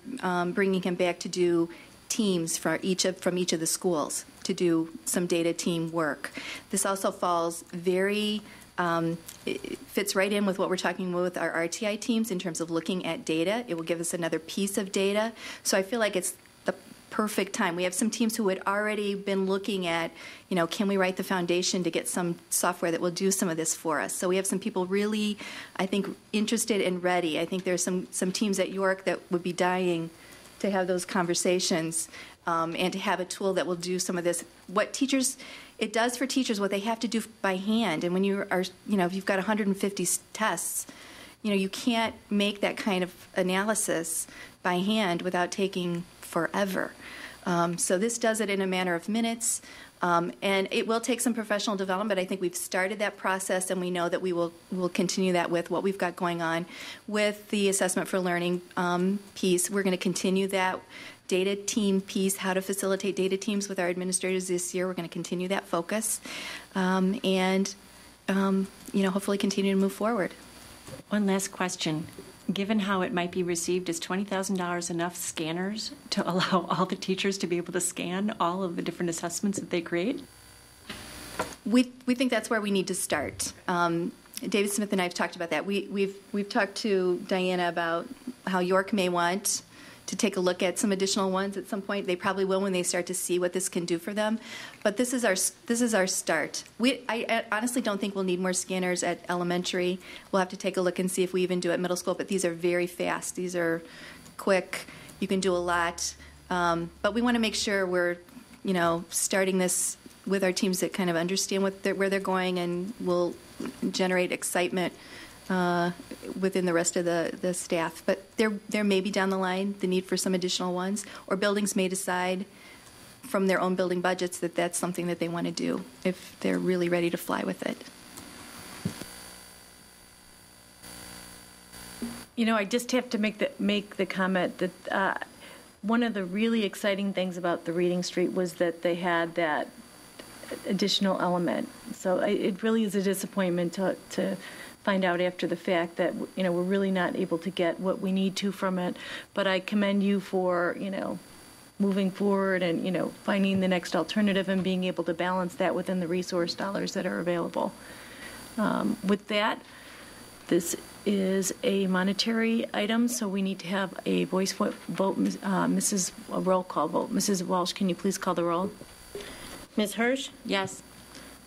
Speaker 12: bringing him back to do teams from each of the schools to do some data team work. This also falls it fits right in with what we're talking with our RTI teams in terms of looking at data. It will give us another piece of data. So I feel like it's the perfect time. We have some teams who had already been looking at, can we write the foundation to get some software that will do some of this for us? So we have some people really, I think, interested and ready. I think there's some teams at York that would be dying to have those conversations and to have a tool that will do some of this. It does for teachers what they have to do by hand. And when you are, if you've got 150 tests, you can't make that kind of analysis by hand without taking forever. So this does it in a matter of minutes. And it will take some professional development. I think we've started that process, and we know that we'll continue that with what we've got going on with the assessment for learning piece. We're going to continue that data team piece, how to facilitate data teams with our administrators this year. We're going to continue that focus, and hopefully continue to move forward.
Speaker 10: One last question. Given how it might be received, is $20,000 enough scanners to allow all the teachers to be able to scan all of the different assessments that they create?
Speaker 12: We think that's where we need to start. David Smith and I have talked about that. We've talked to Diana about how York may want to take a look at some additional ones at some point. They probably will when they start to see what this can do for them. But this is our start. I honestly don't think we'll need more scanners at elementary. We'll have to take a look and see if we even do it at middle school. But these are very fast. These are quick. You can do a lot. But we want to make sure we're, starting this with our teams that kind of understand where they're going and will generate excitement within the rest of the staff. But there may be down the line the need for some additional ones, or buildings may decide from their own building budgets that that's something that they want to do if they're really ready to fly with it.
Speaker 1: I just have to make the comment that one of the really exciting things about the Reading Street was that they had that additional element. So it really is a disappointment to find out after the fact that we're really not able to get what we need to from it. But I commend you for moving forward and finding the next alternative and being able to balance that within the resource dollars that are available. With that, this is a monetary item, so we need to have a voice vote. A roll call vote. Mrs. Walsh, can you please call the roll?
Speaker 3: Ms. Hirsch?
Speaker 5: Yes.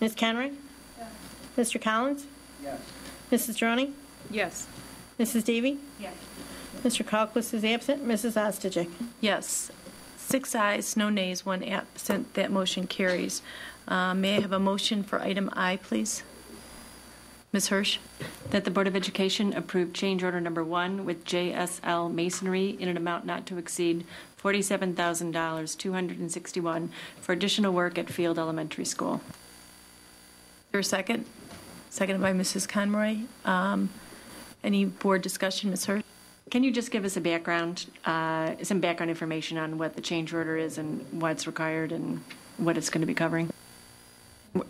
Speaker 3: Ms. Conroy?
Speaker 2: Yes.
Speaker 3: Mr. Collins?
Speaker 11: Yes.
Speaker 3: Mrs. Droney?
Speaker 7: Yes.
Speaker 3: Mrs. Davy?
Speaker 2: Yes.
Speaker 3: Mr. Kalquist is absent. Mrs. Ostojic?
Speaker 1: Yes. 6 ayes, no nays, 1 absent. That motion carries. May I have a motion for item I, please? Ms. Hirsch?
Speaker 10: That the Board of Education approve change order number 1 with JSL Masonry in an amount not to exceed $47,261 for additional work at Field Elementary School.
Speaker 1: Is there a second? Seconded by Mrs. Conroy. Any board discussion, Ms. Hirsch?
Speaker 10: Can you just give us a background, some background information on what the change order is and what's required and what it's going to be covering?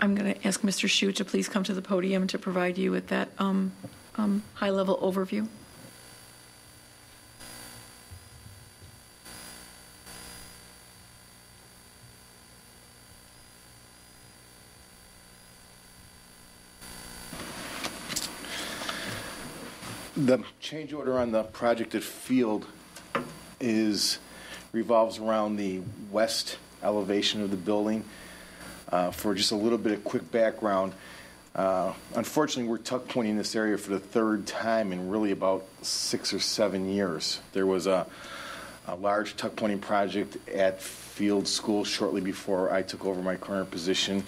Speaker 7: I'm going to ask Mr. Shute to please come to the podium to provide you with that high-level overview.
Speaker 13: The change order on the project at Field revolves around the west elevation of the building. For just a little bit of quick background, unfortunately, we're tuck pointing this area for the 3rd time in really about 6 or 7 years. There was a large tuck pointing project at Field School shortly before I took over my current position.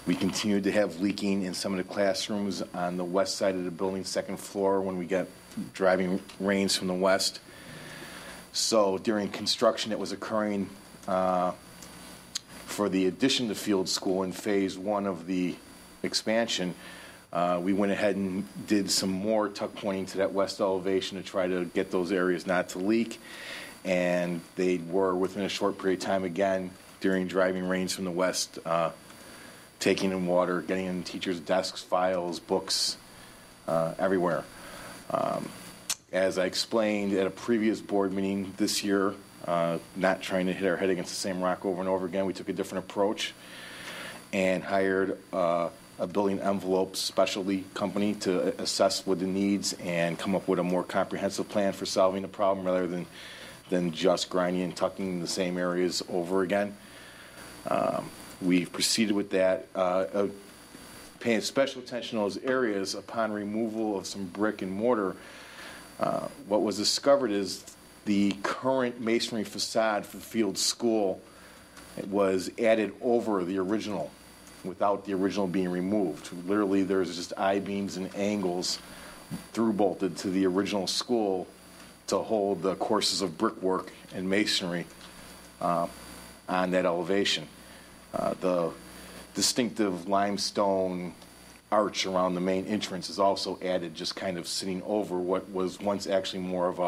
Speaker 13: We continued to have leaking in some of the classrooms on the west side of the building, 2nd floor, when we got driving rains from the west. So during construction that was occurring for the addition to Field School in phase 1 of the expansion, we went ahead and did some more tuck pointing to that west elevation to try to get those areas not to leak. And they were, within a short period of time, again, during driving rains from the west, taking in water, getting in teachers' desks, files, books, everywhere. As I explained at a previous board meeting this year, not trying to hit our head against the same rock over and over again, we took a different approach and hired a building envelope specialty company to assess what the needs and come up with a more comprehensive plan for solving the problem rather than just grinding and tucking the same areas over again. We've proceeded with that, paying special attention to those areas upon removal of some brick and mortar. What was discovered is the current masonry facade for Field School was added over the original without the original being removed. Literally, there's just I-beams and angles through-bolted to the original school to hold the courses of brickwork and masonry on that elevation. The distinctive limestone arch around the main entrance is also added, just kind of sitting over what was once actually more of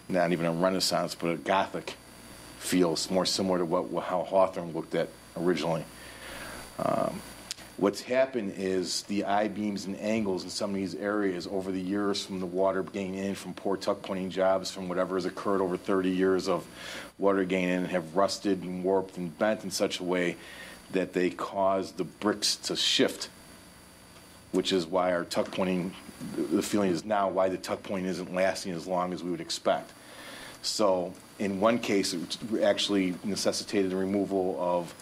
Speaker 13: not even a Renaissance, but a Gothic feel. It's more similar to how Hawthorne looked at originally. What's happened is the I-beams and angles in some of these areas over the years from the water getting in, from poor tuck pointing jobs, from whatever has occurred over 30 years of water getting in, have rusted and warped and bent in such a way that they cause the bricks to shift, which is why our tuck pointing the feeling is now why the tuck point isn't lasting as long as we would expect. So in one case, it actually necessitated the removal of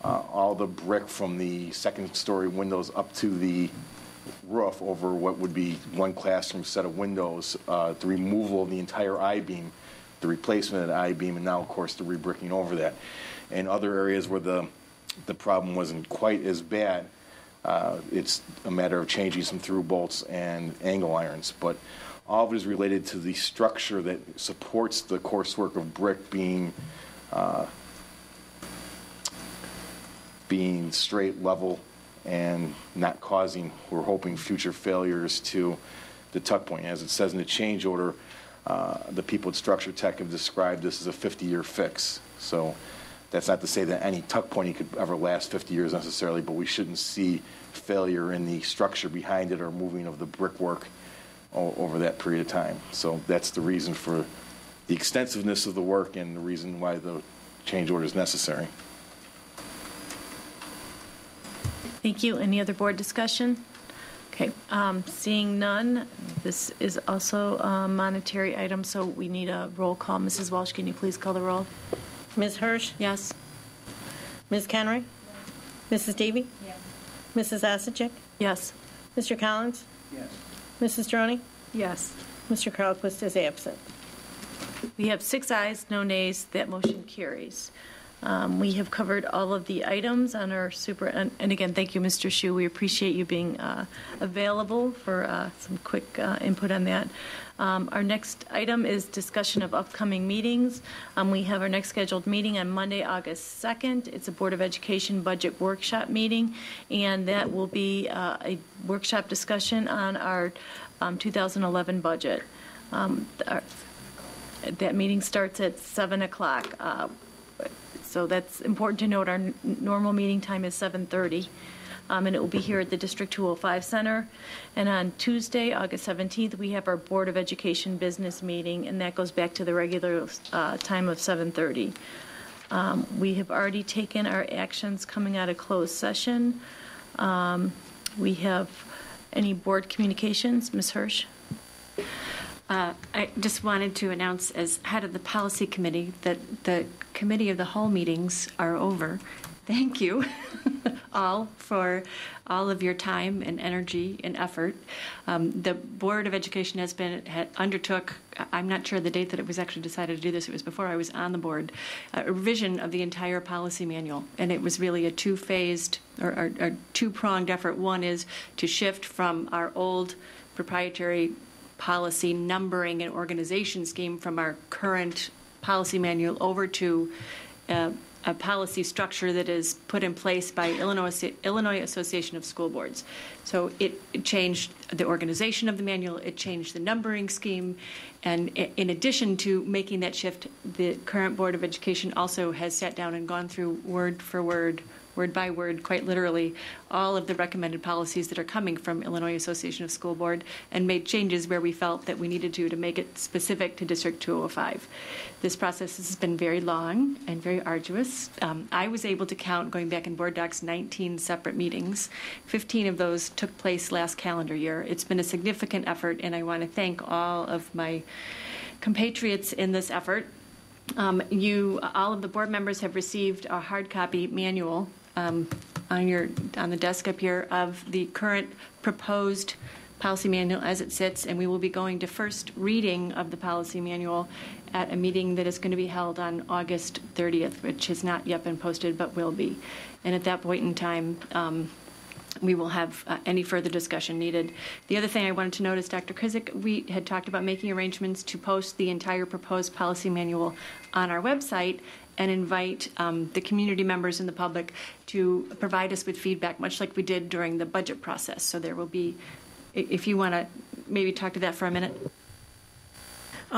Speaker 13: all the brick from the second-story windows up to the roof over what would be one classroom set of windows, the removal of the entire I-beam, the replacement of the I-beam, and now, of course, the rebricking over that. In other areas where the problem wasn't quite as bad, it's a matter of changing some through bolts and angle irons. But all of it is related to the structure that supports the coursework of brick being straight, level, and not causing, we're hoping, future failures to the tuck point. As it says in the change order, the people at Structure Tech have described this as a 50-year fix. So that's not to say that any tuck pointing could ever last 50 years necessarily, but we shouldn't see failure in the structure behind it or moving of the brickwork over that period of time. So that's the reason for the extensiveness of the work and the reason why the change order is necessary.
Speaker 1: Thank you. Any other board discussion? Okay, seeing none, this is also a monetary item, so we need a roll call. Mrs. Walsh, can you please call the roll?
Speaker 3: Ms. Hirsch?
Speaker 1: Yes.
Speaker 3: Ms. Conroy? Mrs. Davy?
Speaker 2: Yes.
Speaker 3: Mrs. Osicek?
Speaker 1: Yes.
Speaker 3: Mr. Collins?
Speaker 11: Yes.
Speaker 3: Mrs. Droney?
Speaker 1: Yes.
Speaker 3: Mr. Carlquist is absent.
Speaker 1: We have 6 ayes, no nays. That motion carries. We have covered all of the items on our and again, thank you, Mr. Hsu. We appreciate you being available for some quick input on that. Our next item is discussion of upcoming meetings. We have our next scheduled meeting on Monday, August 2nd. It's a Board of Education budget workshop meeting, and that will be a workshop discussion on our 2011 budget. That meeting starts at 7 o'clock. So that's important to note. Our normal meeting time is 7:30, and it will be here at the District 205 Center. And on Tuesday, August 17th, we have our Board of Education business meeting, and that goes back to the regular time of 7:30. We have already taken our actions coming out of closed session. We have any board communications? Ms. Hirsch?
Speaker 10: I just wanted to announce as head of the policy committee that the committee of the whole meetings are over. Thank you all for all of your time and energy and effort. The Board of Education undertook, I'm not sure the date that it was actually decided to do this, it was before I was on the board, a revision of the entire policy manual. And it was really a two-phased or two-pronged effort. One is to shift from our old proprietary policy numbering and organization scheme from our current policy manual over to a policy structure that is put in place by Illinois Association of School Boards. So it changed the organization of the manual, it changed the numbering scheme, and in addition to making that shift, the current Board of Education also has sat down and gone through word for word, word by word, quite literally, all of the recommended policies that are coming from Illinois Association of School Board and made changes where we felt that we needed to make it specific to District 205. This process has been very long and very arduous. I was able to count, going back in board docs, 19 separate meetings. 15 of those took place last calendar year. It's been a significant effort, and I want to thank all of my compatriots in this effort. All of the board members have received a hard copy manual on the desk up here of the current proposed policy manual as it sits, and we will be going to first reading of the policy manual at a meeting that is going to be held on August 30th, which has not yet been posted but will be. And at that point in time, we will have any further discussion needed. The other thing I wanted to note is, Dr. Krizik, we had talked about making arrangements to post the entire proposed policy manual on our website and invite the community members and the public to provide us with feedback, much like we did during the budget process. So there will be, if you want to maybe talk to that for a minute.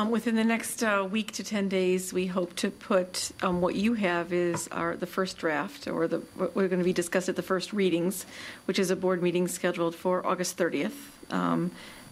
Speaker 7: Within the next week to 10 days, we hope to put what you have is the first draft, or what we're going to be discussed at the first readings, which is a board meeting scheduled for August 30th.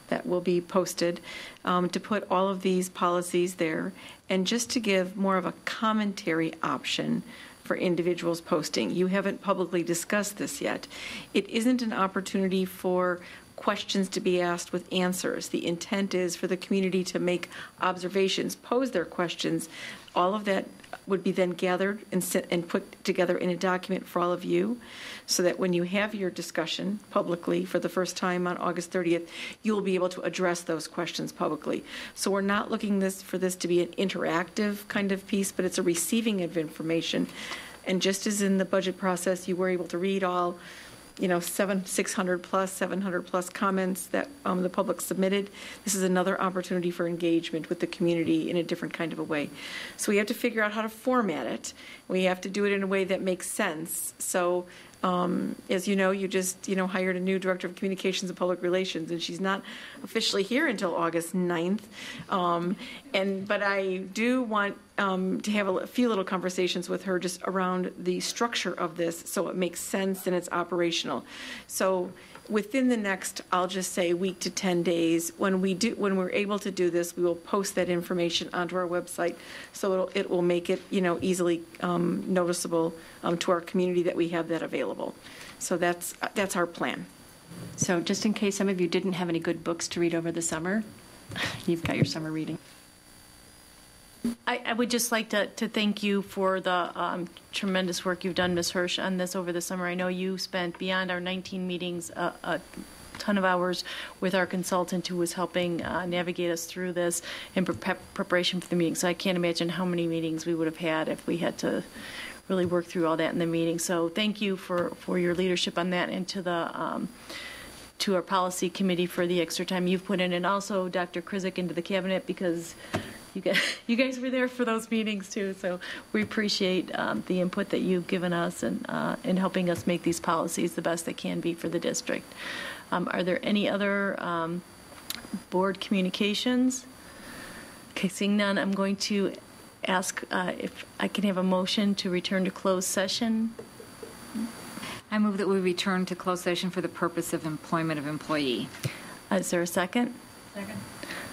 Speaker 7: That will be posted, to put all of these policies there, and just to give more of a commentary option for individuals posting. You haven't publicly discussed this yet. It isn't an opportunity for questions to be asked with answers. The intent is for the community to make observations, pose their questions. All of that would be then gathered and put together in a document for all of you, so that when you have your discussion publicly for the first time on August 30th, you will be able to address those questions publicly. So we're not looking for this to be an interactive kind of piece, but it's a receiving of information. And just as in the budget process, you were able to read all 600 plus, 700 plus comments that the public submitted. This is another opportunity for engagement with the community in a different kind of a way. So we have to figure out how to format it. We have to do it in a way that makes sense. So as you know, you just hired a new director of communications and public relations, and she's not officially here until August 9th. But I do want to have a few little conversations with her just around the structure of this, so it makes sense and it's operational. So within the next, I'll just say, week to 10 days, when we're able to do this, we will post that information onto our website, so it will make it easily noticeable to our community that we have that available. So that's our plan.
Speaker 10: So just in case some of you didn't have any good books to read over the summer, you've got your summer reading.
Speaker 1: I would just like to thank you for the tremendous work you've done, Ms. Hirsch, on this over the summer. I know you spent, beyond our 19 meetings, a ton of hours with our consultant who was helping navigate us through this in preparation for the meeting. So I can't imagine how many meetings we would have had if we had to really work through all that in the meeting. So thank you for your leadership on that, and to our policy committee for the extra time you've put in, and also Dr. Krizik into the cabinet, because you guys were there for those meetings too. So we appreciate the input that you've given us and in helping us make these policies the best they can be for the district. Are there any other board communications? Okay, seeing none, I'm going to ask if I can have a motion to return to closed session.
Speaker 5: I move that we return to closed session for the purpose of employment of employee.
Speaker 1: Is there a second?
Speaker 2: Second.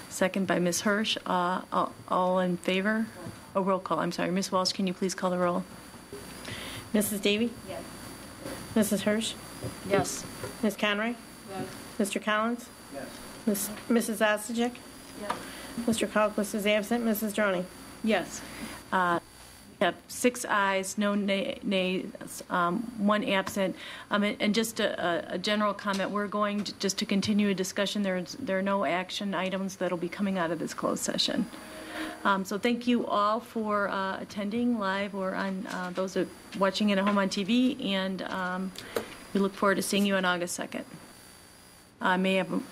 Speaker 1: Second by Ms. Hirsch. All in favor? Oh, roll call. I'm sorry. Ms. Walsh, can you please call the roll?
Speaker 3: Mrs. Davy?
Speaker 2: Yes.
Speaker 3: Mrs. Hirsch?
Speaker 10: Yes.
Speaker 3: Ms. Conroy?
Speaker 2: Yes.
Speaker 3: Mr. Collins?
Speaker 11: Yes.
Speaker 3: Mrs. Ostajic?
Speaker 2: Yes.
Speaker 3: Mr. Kalkwas is absent. Mrs. Droney?
Speaker 10: Yes.
Speaker 1: We have 6 ayes, no nays, 1 absent. And just a general comment, we're going just to continue a discussion. There are no action items that will be coming out of this closed session. So thank you all for attending live or on those who are watching it at home on TV, and we look forward to seeing you on August 2nd. May I have